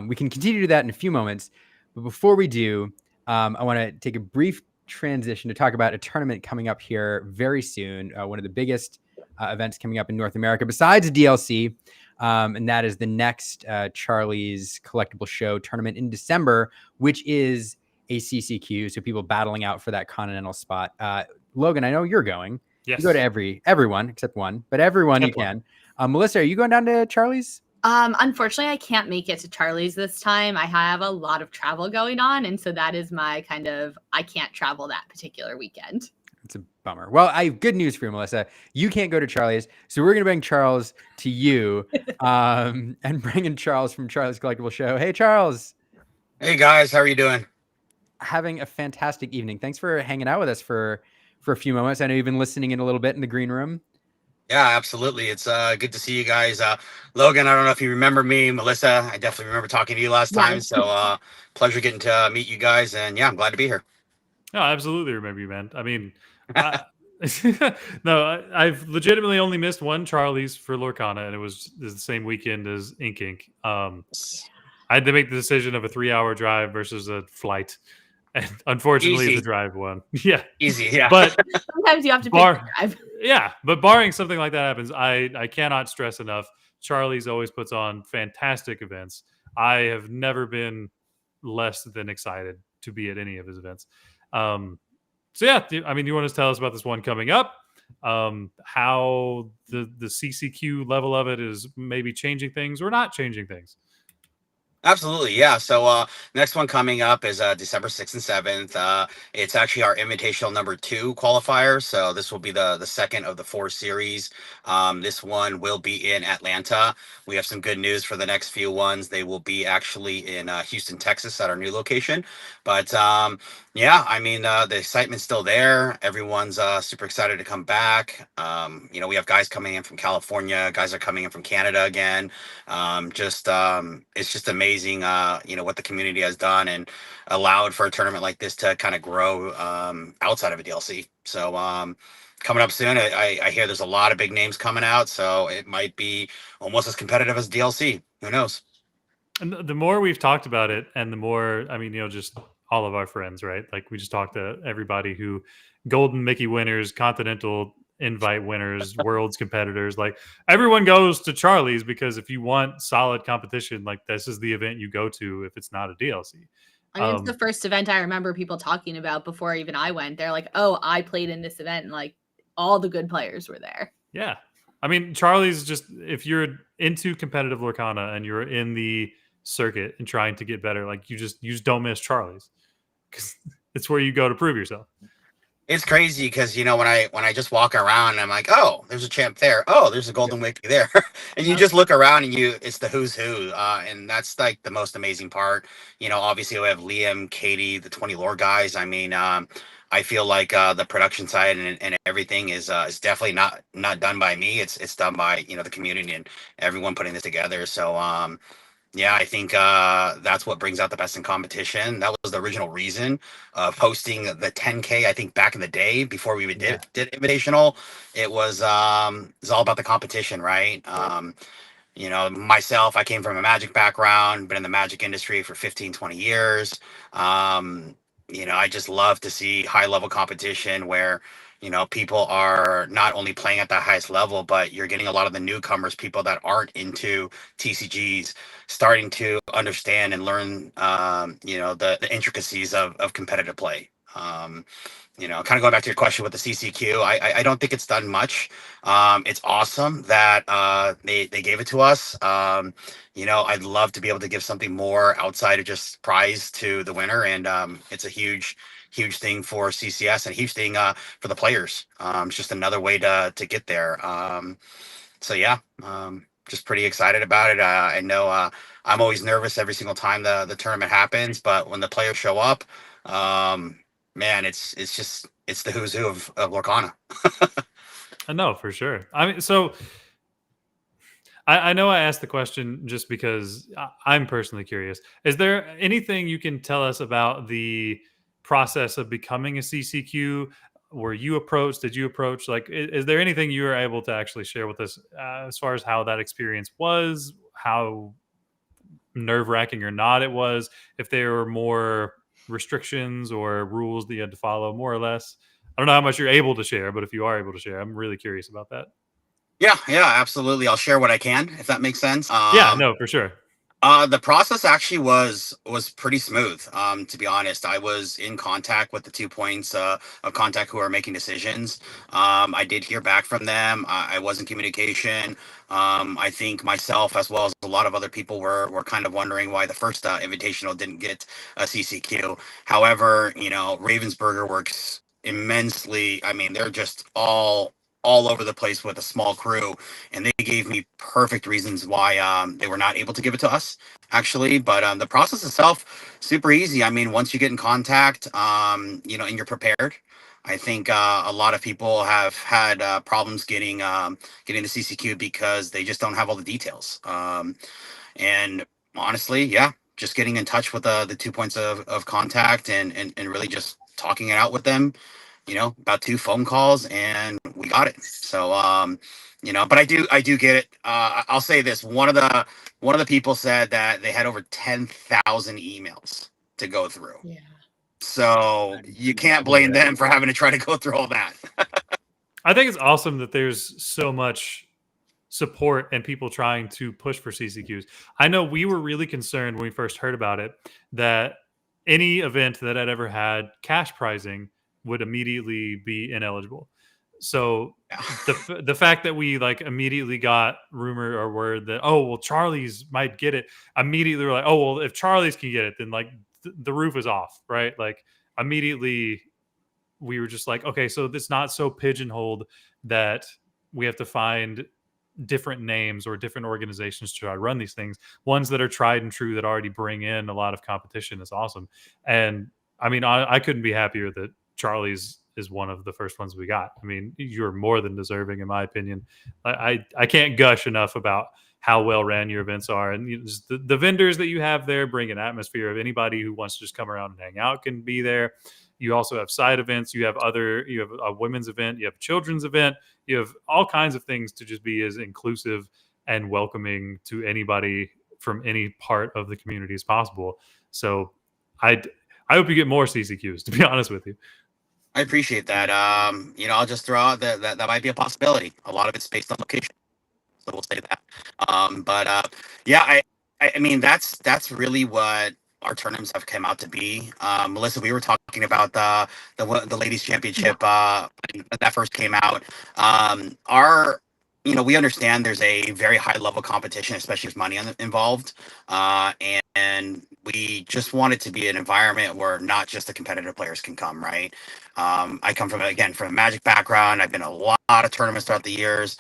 We can continue to do that in a few moments. But before we do, I want to take a brief transition to talk about a tournament coming up here very soon. One of the biggest events coming up in North America besides DLC. And that is the next Charlie's Collectible Show tournament in December, which is a CCQ. So people battling out for that continental spot. Logan, I know you're going. Yes. You go to everyone except one, but everyone you can. Melissa, are you going down to Charlie's? Unfortunately, I can't make it to Charlie's this time. I have a lot of travel going on. And so that is my kind of, I can't travel that particular weekend. It's a bummer. Well, I have good news for you, Melissa. You can't go to Charlie's, so we're going to bring Charles to you and bring in Charles from Charlie's Collectible Show. Hey, Charles. Hey, guys. How are you doing? Having a fantastic evening. Thanks for hanging out with us for a few moments. I know you've been listening in a little bit in the green room. Yeah, absolutely. It's good to see you guys. Logan, I don't know if you remember me. Melissa, I definitely remember talking to you last time. So pleasure getting to meet you guys. And yeah, I'm glad to be here. No, I absolutely remember you, man. I mean, I, no, I've legitimately only missed one Charlie's for Lorcana, and it was the same weekend as Ink Ink. I had to make the decision of a 3-hour drive versus a flight, and unfortunately, the Easy, drive won. Yeah, easy. Yeah. but Sometimes you have to pick the bar, drive. yeah, but barring something like that happens, I cannot stress enough. Charlie's always puts on fantastic events. I have never been less than excited to be at any of his events. Um, so yeah, I mean, you want to tell us about this one coming up? How the CCQ level of it is maybe changing things or not changing things? Absolutely, yeah. So next one coming up is December 6th and 7th. It's actually our invitational number 2 qualifier. So this will be the second of the 4 series. This one will be in Atlanta. We have some good news for the next few ones. They will be actually in Houston, Texas at our new location. But yeah, I mean, the excitement's still there. Everyone's super excited to come back. We have guys coming in from California, guys are coming in from Canada again. It's just amazing, what the community has done and allowed for a tournament like this to kind of grow outside of a DLC. So coming up soon, I hear there's a lot of big names coming out, so it might be almost as competitive as DLC. Who knows? And the more we've talked about it, and the more, I mean, just all of our friends, right? Like we just talked to everybody who Golden Mickey winners, Continental invite winners, Worlds competitors, like everyone goes to Charlie's because if you want solid competition, like this is the event you go to if it's not a DLC. I mean, it's the first event I remember people talking about before even I went. They're like, "Oh, I played in this event," and like all the good players were there. Yeah. I mean, Charlie's just, if you're into competitive Lorcana and you're in the circuit and trying to get better, like you just don't miss Charlie's because it's where you go to prove yourself. It's crazy because when I just walk around and I'm like, oh, there's a champ there, oh, there's a golden wiki there, and you just look around and it's the who's who, and that's like the most amazing part. Obviously we have Liam, Katie, the 20 lore guys. I mean, I feel like the production side and everything is definitely not done by me. It's done by the community and everyone putting this together. So yeah, I think that's what brings out the best in competition. That was the original reason of hosting the 10K. I think back in the day before we even did Invitational, it's all about the competition, right? Myself, I came from a Magic background, been in the Magic industry for 15, 20 years. I just love to see high level competition where people are not only playing at the highest level, but you're getting a lot of the newcomers, people that aren't into TCGs, starting to understand and learn, the intricacies of competitive play. Kind of going back to your question with the CCQ, I don't think it's done much. It's awesome that they gave it to us. I'd love to be able to give something more outside of just prize to the winner, and it's a huge thing for CCS and a huge thing for the players. It's just another way to get there. So yeah, just pretty excited about it. I know I'm always nervous every single time the tournament happens, but when the players show up, man, it's the who's who of Lorcana. I know for sure. I mean, so I know I asked the question just because I'm personally curious. Is there anything you can tell us about the process of becoming a CCQ? Were you approached? Did you approach? Like, is there anything you were able to actually share with us as far as how that experience was, how nerve wracking or not it was, if there were more restrictions or rules that you had to follow, more or less? I don't know how much you're able to share, but if you are able to share, I'm really curious about that. Yeah, absolutely. I'll share what I can, if that makes sense. Yeah, no, for sure. The process actually was pretty smooth. To be honest, I was in contact with the 2 points of contact who are making decisions. I did hear back from them. I was in communication. I think myself, as well as a lot of other people, were kind of wondering why the first invitational didn't get a CCQ. However, Ravensburger works immensely. I mean, they're just all over the place with a small crew, and they gave me perfect reasons why they were not able to give it to us, actually. But the process itself, super easy. I mean, once you get in contact, and you're prepared, I think a lot of people have had problems getting the CCQ because they just don't have all the details. And honestly, yeah, just getting in touch with the 2 points of contact and really just talking it out with them, about 2 phone calls, and we got it. So, but I do get it. I'll say this: one of the people said that they had over 10,000 emails to go through. Yeah. So you can't blame them for having to try to go through all that. I think it's awesome that there's so much support and people trying to push for CCQs. I know we were really concerned when we first heard about it that any event that had ever had cash prizing would immediately be ineligible. So the fact that we like immediately got rumor or word that, oh, well, Charlie's might get it, immediately we're like, oh, well, if Charlie's can get it, then like the roof is off, right? Like immediately we were just like, okay, so it's not so pigeonholed that we have to find different names or different organizations to try to run these things. Ones that are tried and true that already bring in a lot of competition is awesome. And I mean, I couldn't be happier that Charlie's is one of the first ones we got. I mean, you're more than deserving, in my opinion. I can't gush enough about how well ran your events are, and just the vendors that you have there bring an atmosphere of anybody who wants to just come around and hang out can be there. You also have side events. You have a women's event. You have a children's event. You have all kinds of things to just be as inclusive and welcoming to anybody from any part of the community as possible. So I hope you get more CCQs, to be honest with you. I appreciate that. I'll just throw out that might be a possibility. A lot of it's based on location, so we'll say that. But yeah, I mean that's really what our tournaments have come out to be. Melissa, we were talking about the ladies championship when that first came out. We understand there's a very high level competition, especially with money involved, and we just want it to be an environment where not just the competitive players can come, right? I come from a Magic background. I've been a lot of tournaments throughout the years.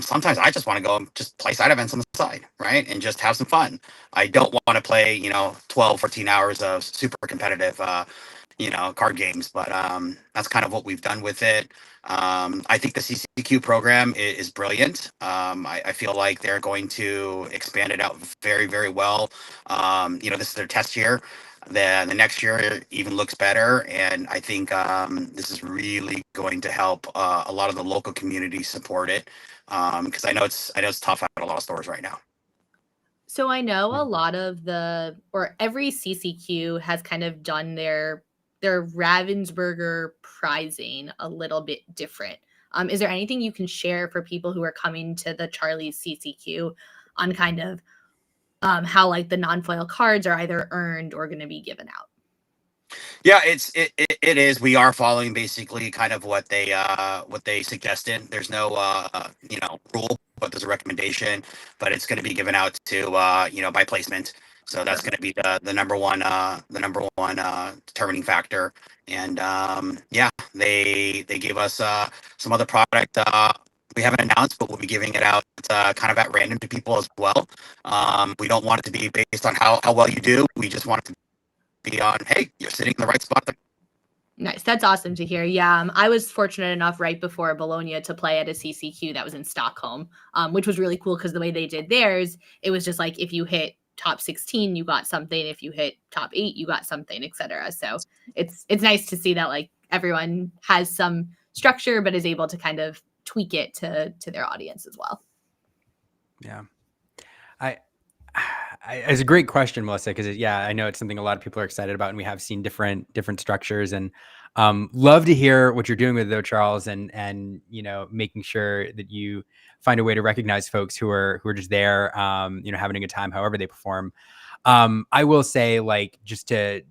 Sometimes I just want to go and just play side events on the side, right? And just have some fun. I don't want to play, 12, 14 hours of super competitive, card games, but that's kind of what we've done with it. I think the CCQ program is brilliant. I feel like they're going to expand it out very, very well. This is their test year. The next year even looks better, and I think this is really going to help a lot of the local community support it, because I know it's tough at a lot of stores right now. So I know a lot of every CCQ has kind of done their Ravensburger prizing a little bit different. Is there anything you can share for people who are coming to the Charlie's CCQ on kind of how like the non-foil cards are either earned or going to be given out? Yeah, it is. We are following basically kind of what they suggested. There's no rule, but there's a recommendation. But it's going to be given out to by placement. So that's going to be the number one determining factor. And they gave us some other product. We haven't announced, but we'll be giving it out kind of at random to people as well. We don't want it to be based on how well you do. We just want it to be on, hey, you're sitting in the right spot. Nice. That's awesome to hear. Yeah, I was fortunate enough right before Bologna to play at a CCQ that was in Stockholm, which was really cool because the way they did theirs, it was just like if you hit top 16, you got something. If you hit top 8, you got something, etc. So it's nice to see that like everyone has some structure, but is able to kind of tweak it to their audience as well. Yeah. It's a great question, Melissa, because I know it's something a lot of people are excited about, and we have seen different structures, and love to hear what you're doing with it, though, Charles, and making sure that you find a way to recognize folks who are just there, having a good time, however they perform. I will say, like, just to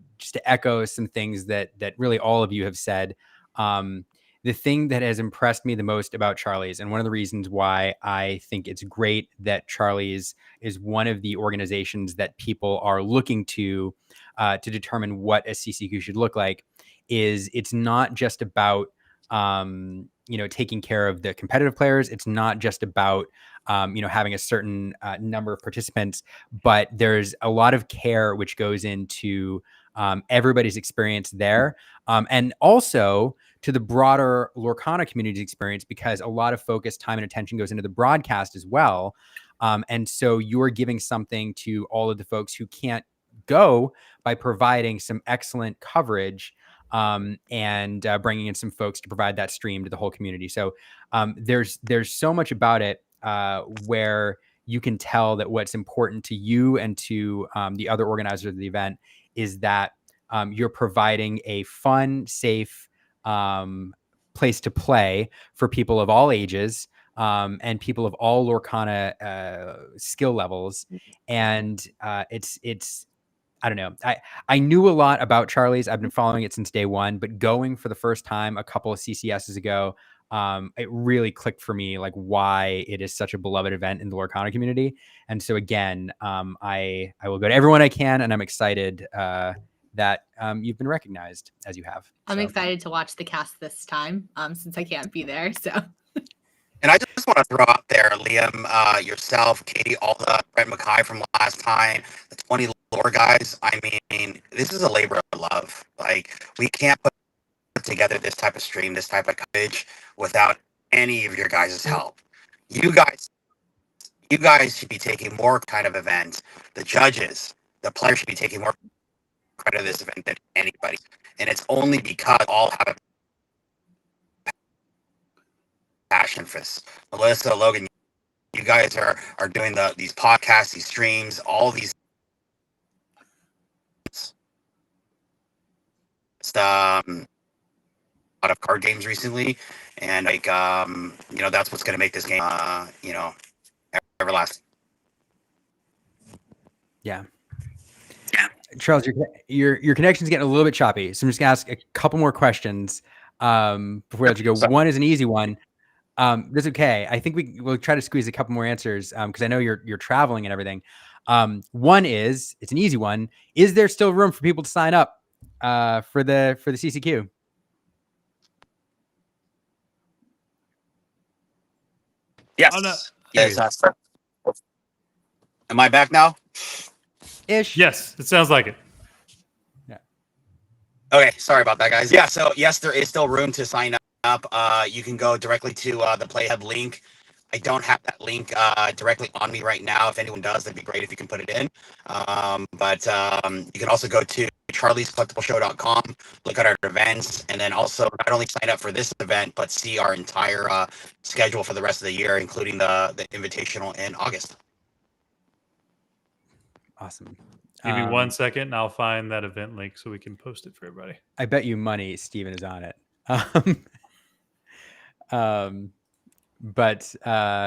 echo some things that really all of you have said. The thing that has impressed me the most about Charlie's, and one of the reasons why I think it's great that Charlie's is one of the organizations that people are looking to determine what a CCQ should look like, is it's not just about taking care of the competitive players. It's not just about having a certain number of participants, but there's a lot of care which goes into everybody's experience there, and also to the broader Lorcana community's experience, because a lot of focus, time, and attention goes into the broadcast as well. And so you're giving something to all of the folks who can't go by providing some excellent coverage and bringing in some folks to provide that stream to the whole community. So there's so much about it where you can tell that what's important to you and to the other organizers of the event is that you're providing a fun, safe place to play for people of all ages and people of all Lorcana skill levels. And it's I don't know. I knew a lot about Charlie's. I've been following it since day one, but going for the first time a couple of CCSs ago, it really clicked for me, like why it is such a beloved event in the Lorcana community. And so again, I will go to everyone I can, and I'm excited that you've been recognized as you have. I'm excited to watch the cast this time, since I can't be there. So. And I just want to throw out there, Liam, yourself, Katie, all the Brent Mackay from last time, the 20 lore guys. I mean, this is a labor of love. Like, we can't put together this type of stream, this type of coverage without any of your guys' help. You guys should be taking more kind of events. The judges, the players should be taking more credit of this event than anybody. And it's only because all have a passion for this. Melissa, Logan, you guys are doing these podcasts, these streams, all these a lot of card games recently, and like that's what's going to make this game everlasting. Yeah. Charles, your connection's getting a little bit choppy, so I'm just gonna ask a couple more questions before I let you go. One is an easy one. That's okay. I think we'll try to squeeze a couple more answers because I know you're traveling and everything. One is, it's an easy one. Is there still room for people to sign up for the CCQ? Yes. Oh, no. Yes. Am I back now? Ish. Yes, it sounds like it. Yeah. Okay, sorry about that, guys. Yeah, so yes, there is still room to sign up. You can go directly to the Playhub link. I don't have that link directly on me right now. If anyone does, that'd be great if you can put it in. But you can also go to charliescollectibleshow.com, look at our events, and then also not only sign up for this event, but see our entire schedule for the rest of the year, including the invitational in August. Awesome. Give me 1 second and I'll find that event link so we can post it for everybody. I bet you money Steven is on it. But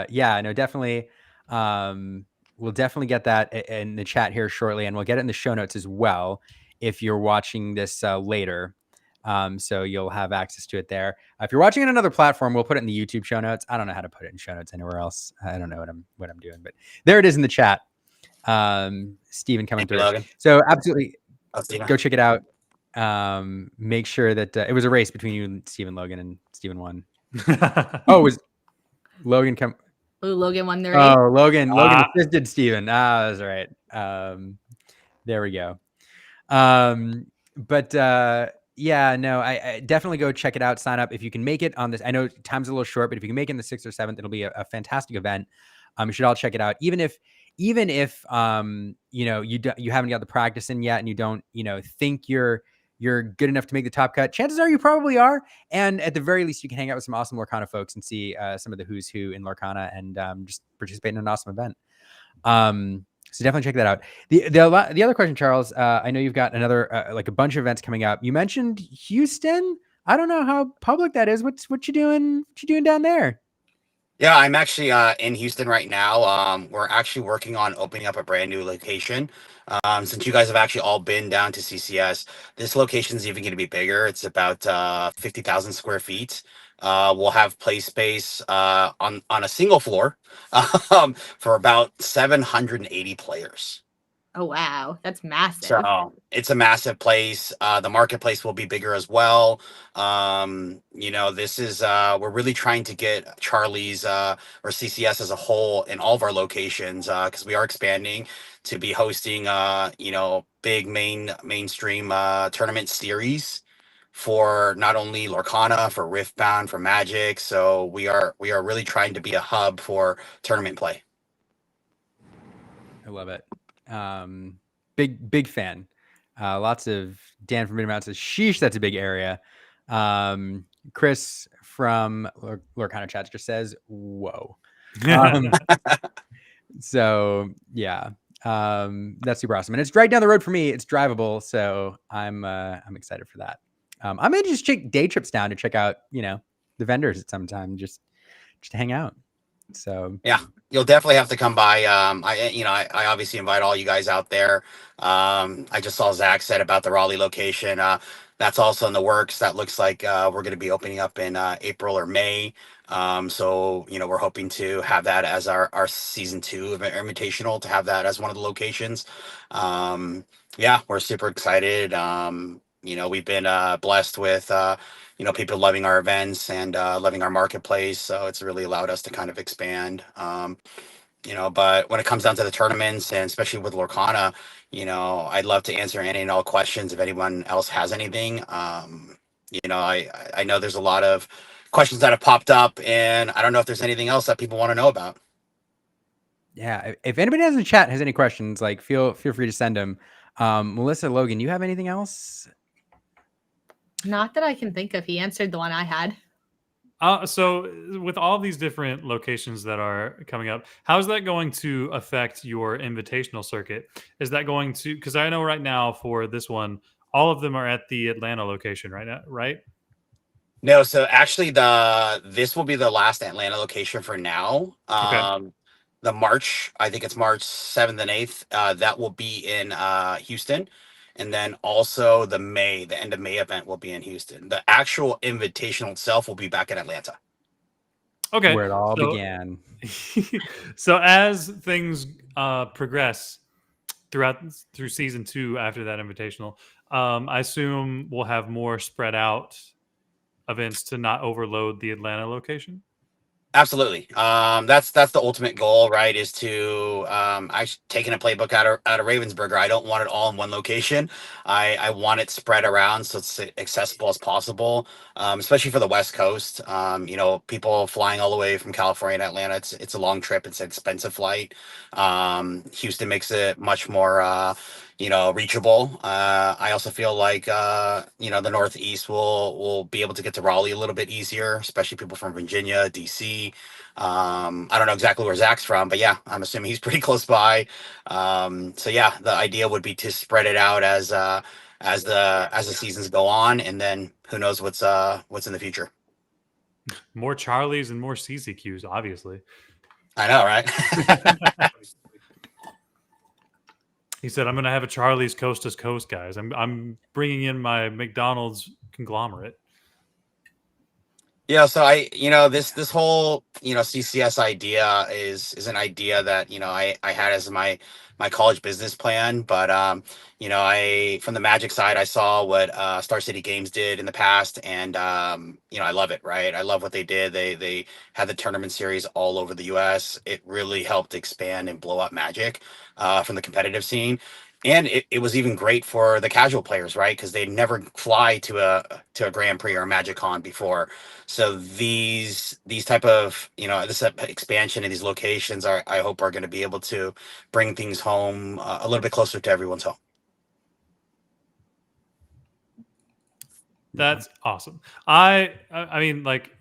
yeah, no, definitely. We'll definitely get that in the chat here shortly, and we'll get it in the show notes as well if you're watching this later. So you'll have access to it there. If you're watching on another platform, we'll put it in the YouTube show notes. I don't know how to put it in show notes anywhere else. I don't know what I'm doing, but there it is in the chat. Steven coming through. Logan. So absolutely go check it out. Make sure that it was a race between you and Steven. Logan, and Steven won. Oh, it was Logan come. Ooh, Logan won the race. Oh, Logan assisted Steven. That's right. There we go. But yeah, no, I definitely go check it out. Sign up if you can make it on this. I know time's a little short, but if you can make it in the 6th or 7th, it'll be a fantastic event. You should all check it out. Even if you haven't got the practice in yet, and you don't think you're good enough to make the top cut, chances are you probably are. And at the very least, you can hang out with some awesome Lorcana folks and see some of the who's who in Lorcana, and just participate in an awesome event. So definitely check that out. The other question, Charles, I know you've got another like a bunch of events coming up. You mentioned Houston. I don't know how public that is. What you doing? What you doing down there? Yeah, I'm actually in Houston right now. We're actually working on opening up a brand new location. Since you guys have actually all been down to CCS, this location is even going to be bigger. It's about 50,000 square feet. We'll have play space on a single floor for about 780 players. Oh wow, that's massive. So it's a massive place. The marketplace will be bigger as well. This is we're really trying to get Charlie's or CCS as a whole in all of our locations because we are expanding to be hosting big mainstream tournament series for not only Lorcana, for Riftbound, for Magic. So we are really trying to be a hub for tournament play. I love it. Big fan. Lots of Dan from Midmount says, sheesh, that's a big area. Chris from Lorcana Chat just says, whoa. So yeah, that's super awesome, and it's right down the road for me. It's drivable, so I'm excited for that. I may just take day trips down to check out, the vendors at some time, just to hang out. So Yeah, you'll definitely have to come by. I obviously invite all you guys out there. I just saw Zach said about the Raleigh location. That's also in the works. That looks like we're going to be opening up in April or May. So we're hoping to have that as our season 2 of Invitational, to have that as one of the locations. Yeah, we're super excited. We've been blessed with people loving our events and loving our marketplace. So it's really allowed us to kind of expand. But when it comes down to the tournaments, and especially with Lorcana, I'd love to answer any and all questions if anyone else has anything. I know there's a lot of questions that have popped up, and I don't know if there's anything else that people want to know about. Yeah, if anybody in the chat has any questions, like feel free to send them. Melissa, Logan, you have anything else? Not that I can think of. He answered the one I had. So with all these different locations that are coming up, how is that going to affect your invitational circuit? Is that going to, because I know right now for this one, all of them are at the Atlanta location right now, right? No, so actually this will be the last Atlanta location for now. Okay. The March, I think it's March 7th and 8th, that will be in Houston. And then also the end of May event will be in Houston. The actual invitational itself will be back in Atlanta. Okay. Where it all began. So as things progress through season 2 after that invitational, I assume we'll have more spread out events to not overload the Atlanta location. Absolutely. That's the ultimate goal, right? Is to taking a playbook out of Ravensburger. I don't want it all in one location. I want it spread around so it's accessible as possible, especially for the West Coast. People flying all the way from California to Atlanta. It's a long trip. It's an expensive flight. Houston makes it much more reachable. I also feel like the Northeast will be able to get to Raleigh a little bit easier, especially people from Virginia, DC. I don't know exactly where Zach's from, but yeah, I'm assuming he's pretty close by. So yeah, the idea would be to spread it out as the seasons go on, and then who knows what's in the future. More Charlies and more CCQs, obviously. I know, right? He said, "I'm going to have a Charlie's coast to coast, guys. I'm bringing in my McDonald's conglomerate." Yeah, so this whole CCS idea is an idea that I had as my college business plan, but I from the Magic side I saw what Star City Games did in the past, and I love it, right? I love what they did. They had the tournament series all over the U.S. It really helped expand and blow up Magic from the competitive scene. And it was even great for the casual players, right? Because they never fly to a Grand Prix or a Magic Con before. So these type of this expansion in these locations I hope are going to be able to bring things home a little bit closer to everyone's home. That's awesome. I mean, like,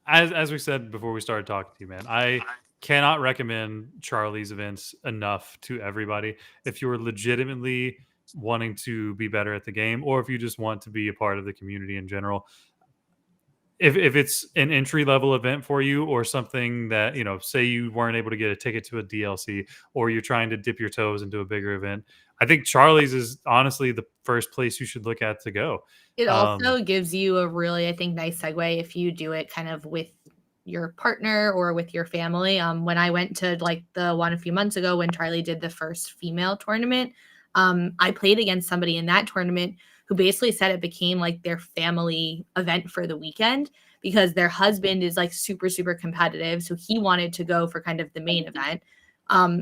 as we said before we started talking to you, man, I cannot recommend Charlie's events enough to everybody. If you're legitimately wanting to be better at the game, or if you just want to be a part of the community in general, if it's an entry level event for you, or something that, say you weren't able to get a ticket to a DLC, or you're trying to dip your toes into a bigger event, I think Charlie's is honestly the first place you should look at to go. It also gives you a really, I think, nice segue if you do it kind of with your partner or with your family. When I went to like the one a few months ago when Charlie did the first female tournament, I played against somebody in that tournament who basically said it became like their family event for the weekend because their husband is like super, super competitive. So he wanted to go for kind of the main event.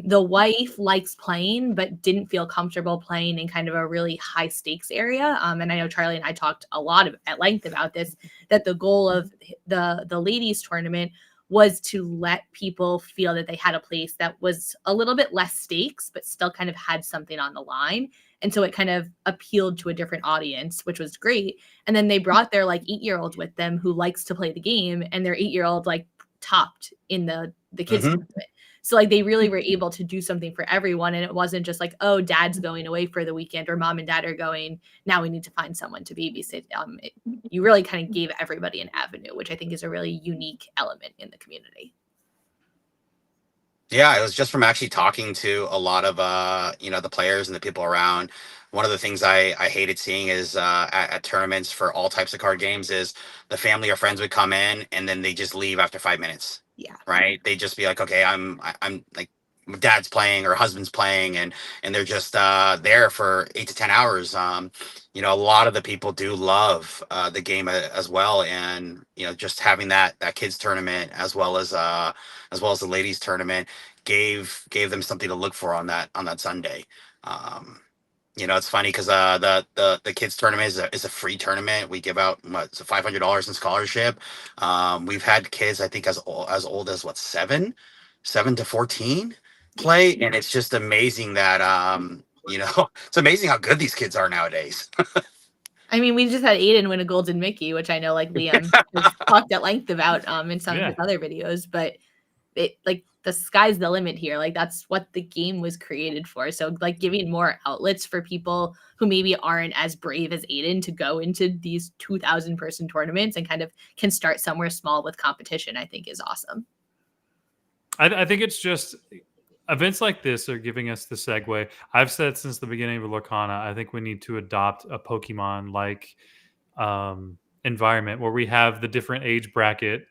The wife likes playing, but didn't feel comfortable playing in kind of a really high stakes area. And I know Charlie and I talked a lot at length about this, that the goal of the ladies tournament was to let people feel that they had a place that was a little bit less stakes, but still kind of had something on the line. And so it kind of appealed to a different audience, which was great. And then they brought their like 8-year-old with them who likes to play the game, and their 8-year-old like topped in the kids tournament. So like they really were able to do something for everyone. And it wasn't just like, oh, dad's going away for the weekend or mom and dad are going, now we need to find someone to babysit. You really kind of gave everybody an avenue, which I think is a really unique element in the community. Yeah, it was just from actually talking to a lot of the players and the people around. One of the things I hated seeing is at tournaments for all types of card games is the family or friends would come in and then they just leave after 5 minutes. Yeah. Right? They just be like, okay, I'm like dad's playing or husband's playing, and they're just there for 8 to 10 hours. A lot of the people do love the game as well, and just having that kids tournament as well as the ladies tournament gave them something to look for on that Sunday. It's funny because the kids tournament is a free tournament. We give out it's $500 in scholarship. We've had kids, I think, as old as what, 7 to 14 play, and it's just amazing that it's amazing how good these kids are nowadays. I mean, we just had Aiden win a golden Mickey, which I know like Liam has talked at length about in some of his other videos, but it like the sky's the limit here. Like that's what the game was created for. So like giving more outlets for people who maybe aren't as brave as Aiden to go into these 2,000 person tournaments and kind of can start somewhere small with competition, I think is awesome. I think it's just events like this are giving us the segue. I've said since the beginning of Lorcana, I think we need to adopt a Pokemon-like environment where we have the different age bracket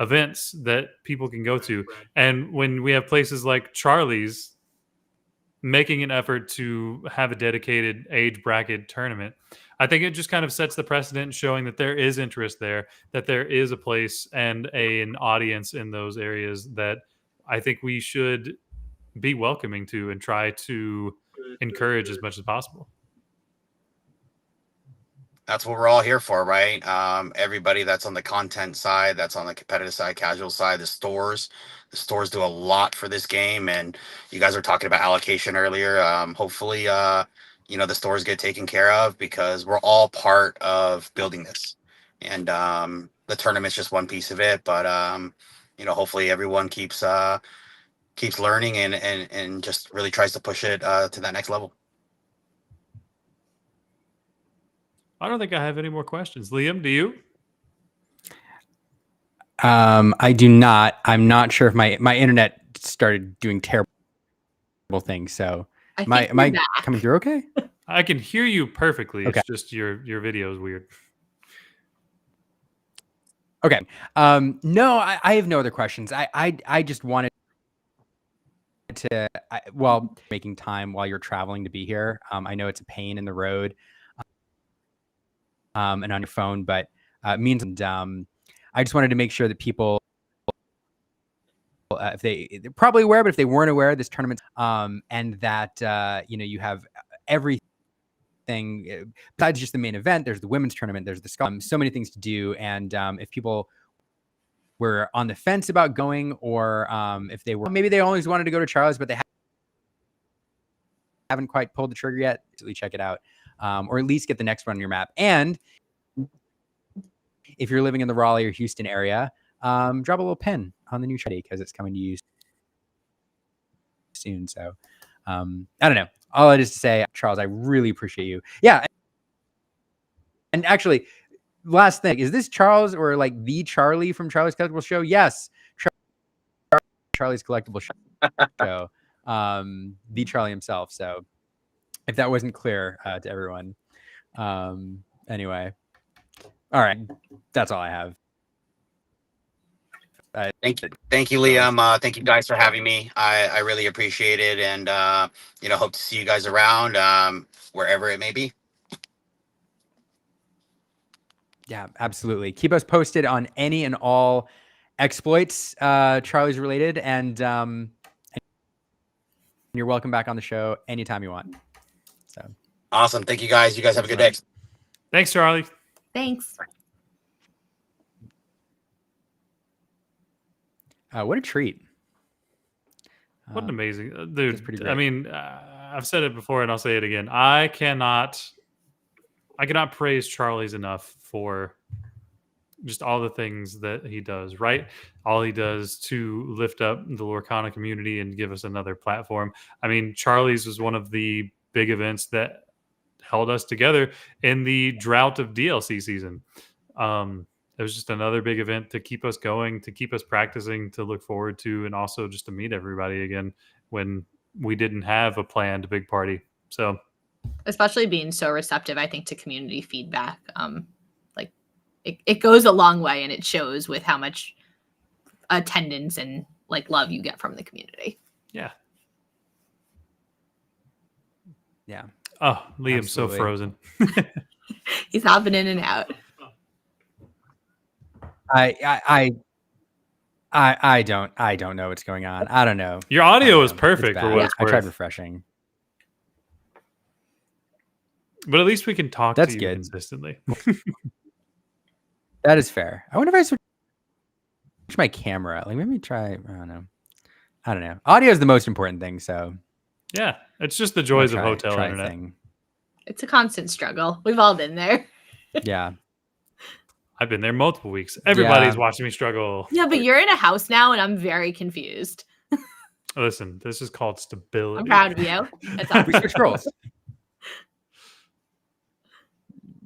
events that people can go to. And when we have places like Charlie's making an effort to have a dedicated age bracket tournament, I think it just kind of sets the precedent, showing that there is interest there, that there is a place and an audience in those areas that I think we should be welcoming to and try to encourage as much as possible. That's what we're all here for, right? Everybody that's on the content side, that's on the competitive side, casual side, the stores do a lot for this game. And you guys were talking about allocation earlier. Hopefully, the stores get taken care of, because we're all part of building this. And the tournament's just one piece of it. But hopefully everyone keeps learning and just really tries to push it to that next level. I don't think I have any more questions. Liam, do you? I do not. I'm not sure if my internet started doing terrible things. So am I coming through okay? I can hear you perfectly. Okay. It's just your video is weird. Okay. No, I have no other questions. I just wanted to, making time while you're traveling to be here. I know it's a pain in the road and on your phone, but it means, I just wanted to make sure that people, if they're probably aware, but if they weren't aware of this tournament, and that, you have everything besides just the main event. There's the women's tournament, there's the so many things to do. And if people were on the fence about going, or if they were, maybe they always wanted to go to Charles, but they haven't quite pulled the trigger yet, check it out. Or at least get the next one on your map. And if you're living in the Raleigh or Houston area, drop a little pin on the new charity, because it's coming to you soon. So I don't know. All it is to say, Charles, I really appreciate you. Yeah. And actually, last thing, is this Charles or like the Charlie from Charlie's Collectible Show? Yes. Charlie's Collectible Show. The Charlie himself. So if that wasn't clear to everyone. Anyway. All right. That's all I have. Thank you, Liam. Thank you guys for having me. I really appreciate it. And, hope to see you guys around wherever it may be. Yeah, absolutely. Keep us posted on any and all exploits Charlie's related. And you're welcome back on the show anytime you want. So awesome. Thank you guys. You guys have a good day. Thanks, Charlie. Thanks. What a treat. What an amazing That's dude. pretty I great. mean, I've said it before and I'll say it again. I cannot praise Charlie's enough for just all the things that he does, right? All he does to lift up the Lorcana community and give us another platform. I mean, Charlie's was one of the big events that held us together in the drought of DLC season. It was just another big event to keep us going, to keep us practicing, to look forward to, and also just to meet everybody again when we didn't have a planned big party. So, especially being so receptive, I think, to community feedback. Like it goes a long way, and it shows with how much attendance and like love you get from the community. yeah. Yeah. Oh, Liam's Absolutely. so frozen. He's hopping in and out. I don't know what's going on. I don't know. Your I audio don't is know. perfect It's for bad. what it's I tried worth. refreshing. But at least we can talk That's to you good. consistently. That is fair. I wonder if I switch my camera. Like maybe try. I don't know. Audio is the most important thing. So Yeah, it's just the I'm gonna joys of hotel try a internet. thing. It's a constant struggle. We've all been there. Yeah. I've been there multiple weeks. Everybody's Yeah. watching me struggle. Yeah, but you're in a house now, and I'm very confused. Listen, this is called stability. I'm proud of you. That's We awesome. switch roles.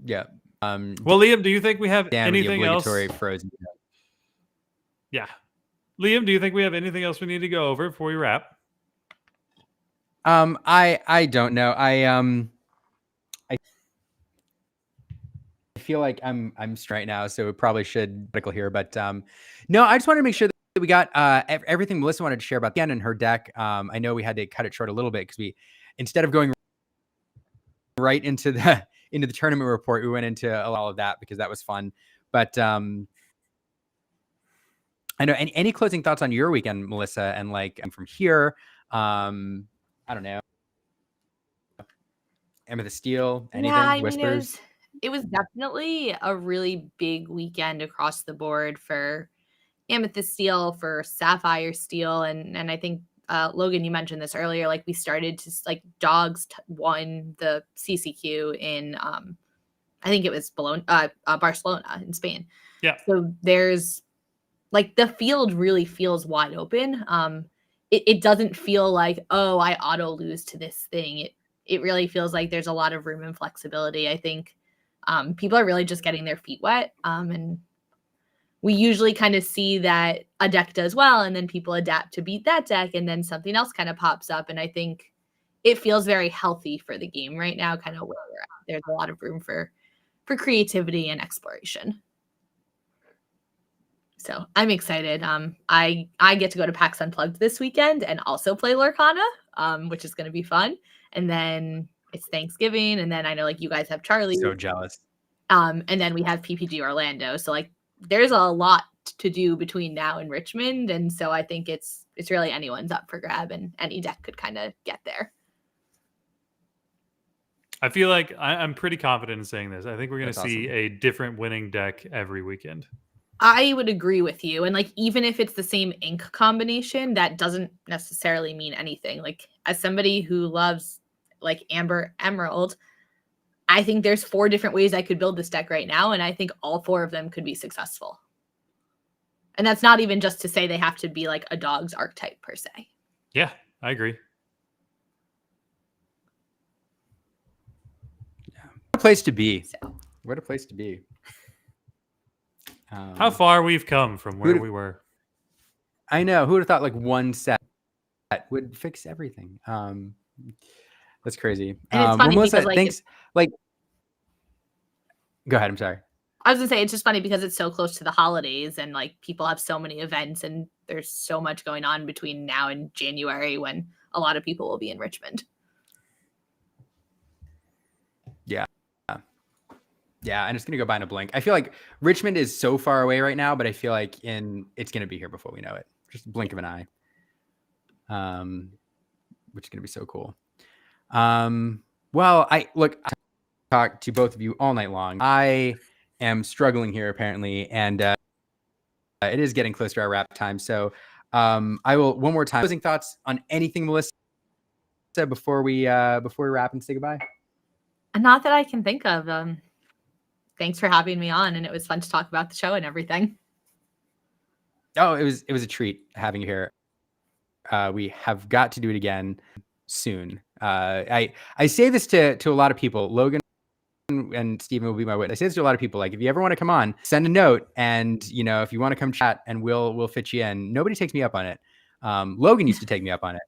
Yeah. Well, Liam, do you think we have Dan with the anything else? obligatory frozen. Yeah. Liam, do you think we have anything else we need to go over before we wrap? I don't know. I feel like I'm straight now, so we probably should pickle here. But no, I just wanted to make sure that we got everything Melissa wanted to share about Yen and her deck. I know we had to cut it short a little bit because we, instead of going right into the tournament report, we went into all of that because that was fun. But I know any closing thoughts on your weekend, Melissa, and like from here, I don't know. Amethyst Steel, anything? Yeah, I mean, Whispers? it was definitely a really big weekend across the board for Amethyst Steel, for Sapphire Steel, and I think Logan, you mentioned this earlier. Like we started to like Dogs won the CCQ in I think it was Barcelona in Spain. Yeah. So there's like the field really feels wide open. It doesn't feel like, oh, I auto lose to this thing. It really feels like there's a lot of room and flexibility. I think people are really just getting their feet wet. And we usually kind of see that a deck does well and then people adapt to beat that deck and then something else kind of pops up. And I think it feels very healthy for the game right now, kind of where we're at. There's a lot of room for creativity and exploration. So I'm excited. I get to go to PAX Unplugged this weekend and also play Lorcana, which is going to be fun. And then it's Thanksgiving, and then I know like you guys have Charlie. So jealous. And then we have PPG Orlando. So like there's a lot to do between now and Richmond, and so I think it's really anyone's up for grab, and any deck could kind of get there. I feel like I'm pretty confident in saying this. I think we're going to That's see awesome. a different winning deck every weekend. I would agree with you. And like, even if it's the same ink combination, that doesn't necessarily mean anything. Like, as somebody who loves like Amber Emerald, I think there's 4 different ways I could build this deck right now. And I think all 4 of them could be successful. And that's not even just to say they have to be like a dog's archetype per se. Yeah, I agree. What a place to be. So What a place to be. How far we've come from where we were. I know. Who would have thought like one set would fix everything? That's crazy. And it's funny Melissa, because, like, thanks. Like, go ahead. I'm sorry. I was gonna say, it's just funny because it's so close to the holidays and like people have so many events and there's so much going on between now and January when a lot of people will be in Richmond. Yeah, and it's gonna go by in a blink. I feel like Richmond is so far away right now, but I feel like it's gonna be here before we know it. Just a blink of an eye. Which is gonna be so cool. Well, I talked to both of you all night long. I am struggling here apparently, and it is getting close to our wrap time. So I will one more time. Closing thoughts on anything Melissa said before we wrap and say goodbye. Not that I can think of. Thanks for having me on, and it was fun to talk about the show and everything. Oh, it was a treat having you here. We have got to do it again soon. I say this to a lot of people. Logan and Steven will be my witness. I say this to a lot of people. Like, if you ever want to come on, send a note, and if you want to come chat, and we'll fit you in. Nobody takes me up on it. Logan used to take me up on it.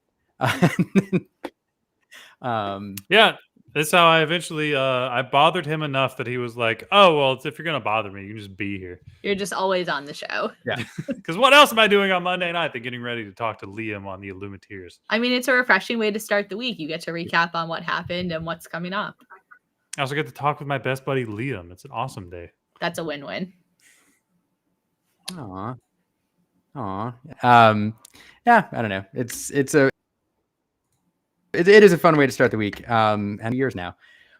Yeah, that's how I eventually I bothered him enough that he was like, "Oh well, if you're gonna bother me, you can just be here." You're just always on the show. Yeah. Because what else am I doing on Monday night than getting ready to talk to Liam on the Illumineers? I mean, it's a refreshing way to start the week. You get to recap on what happened and what's coming up. I also get to talk with my best buddy Liam. It's an awesome day. That's a win-win. Aw. Yeah, I don't know. It is a fun way to start the week. And years now,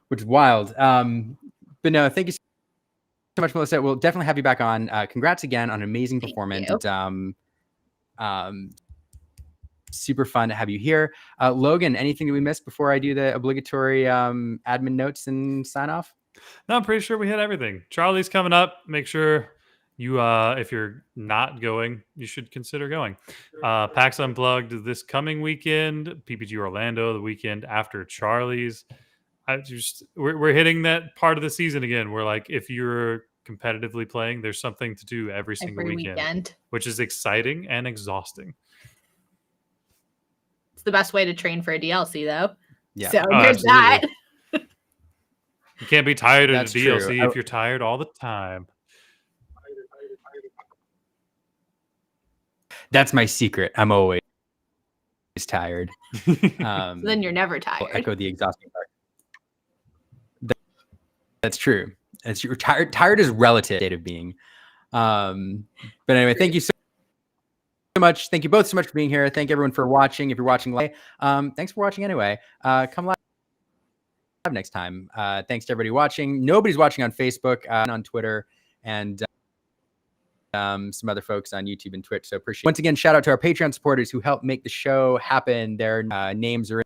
which is wild. But no, thank you so much, Melissa. We'll definitely have you back on. Congrats again on an amazing performance. Super fun to have you here. Logan, anything that we missed before I do the obligatory admin notes and sign off? No, I'm pretty sure we hit everything. Charlie's coming up. Make sure you, if you're not going, you should consider going. PAX Unplugged this coming weekend. PPG Orlando the weekend after Charlie's. We're hitting that part of the season again where, like, if you're competitively playing, there's something to do every single weekend, which is exciting and exhausting. It's the best way to train for a DLC, though. Yeah. So there's that. You can't be tired of That's the DLC true. if you're tired all the time. That's my secret. I'm always tired. So then you're never tired. I'll echo the exhausting part. That's true. You're tired. Tired is relative state of being. But anyway, thank you so much. Thank you both so much for being here. Thank everyone for watching. If you're watching live, thanks for watching anyway. Come live next time. Thanks to everybody watching. Nobody's watching on Facebook, and on Twitter, and some other folks on YouTube and Twitch. So appreciate it. Once again, shout out to our Patreon supporters who help make the show happen. Their names are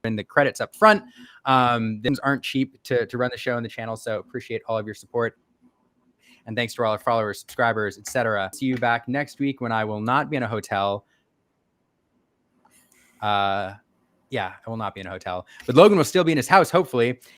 in the credits up front. Things aren't cheap to run the show and the channel, so appreciate all of your support. And thanks to all our followers, subscribers, etc. See you back next week when I will not be in a hotel. Yeah, I will not be in a hotel, but Logan will still be in his house, hopefully.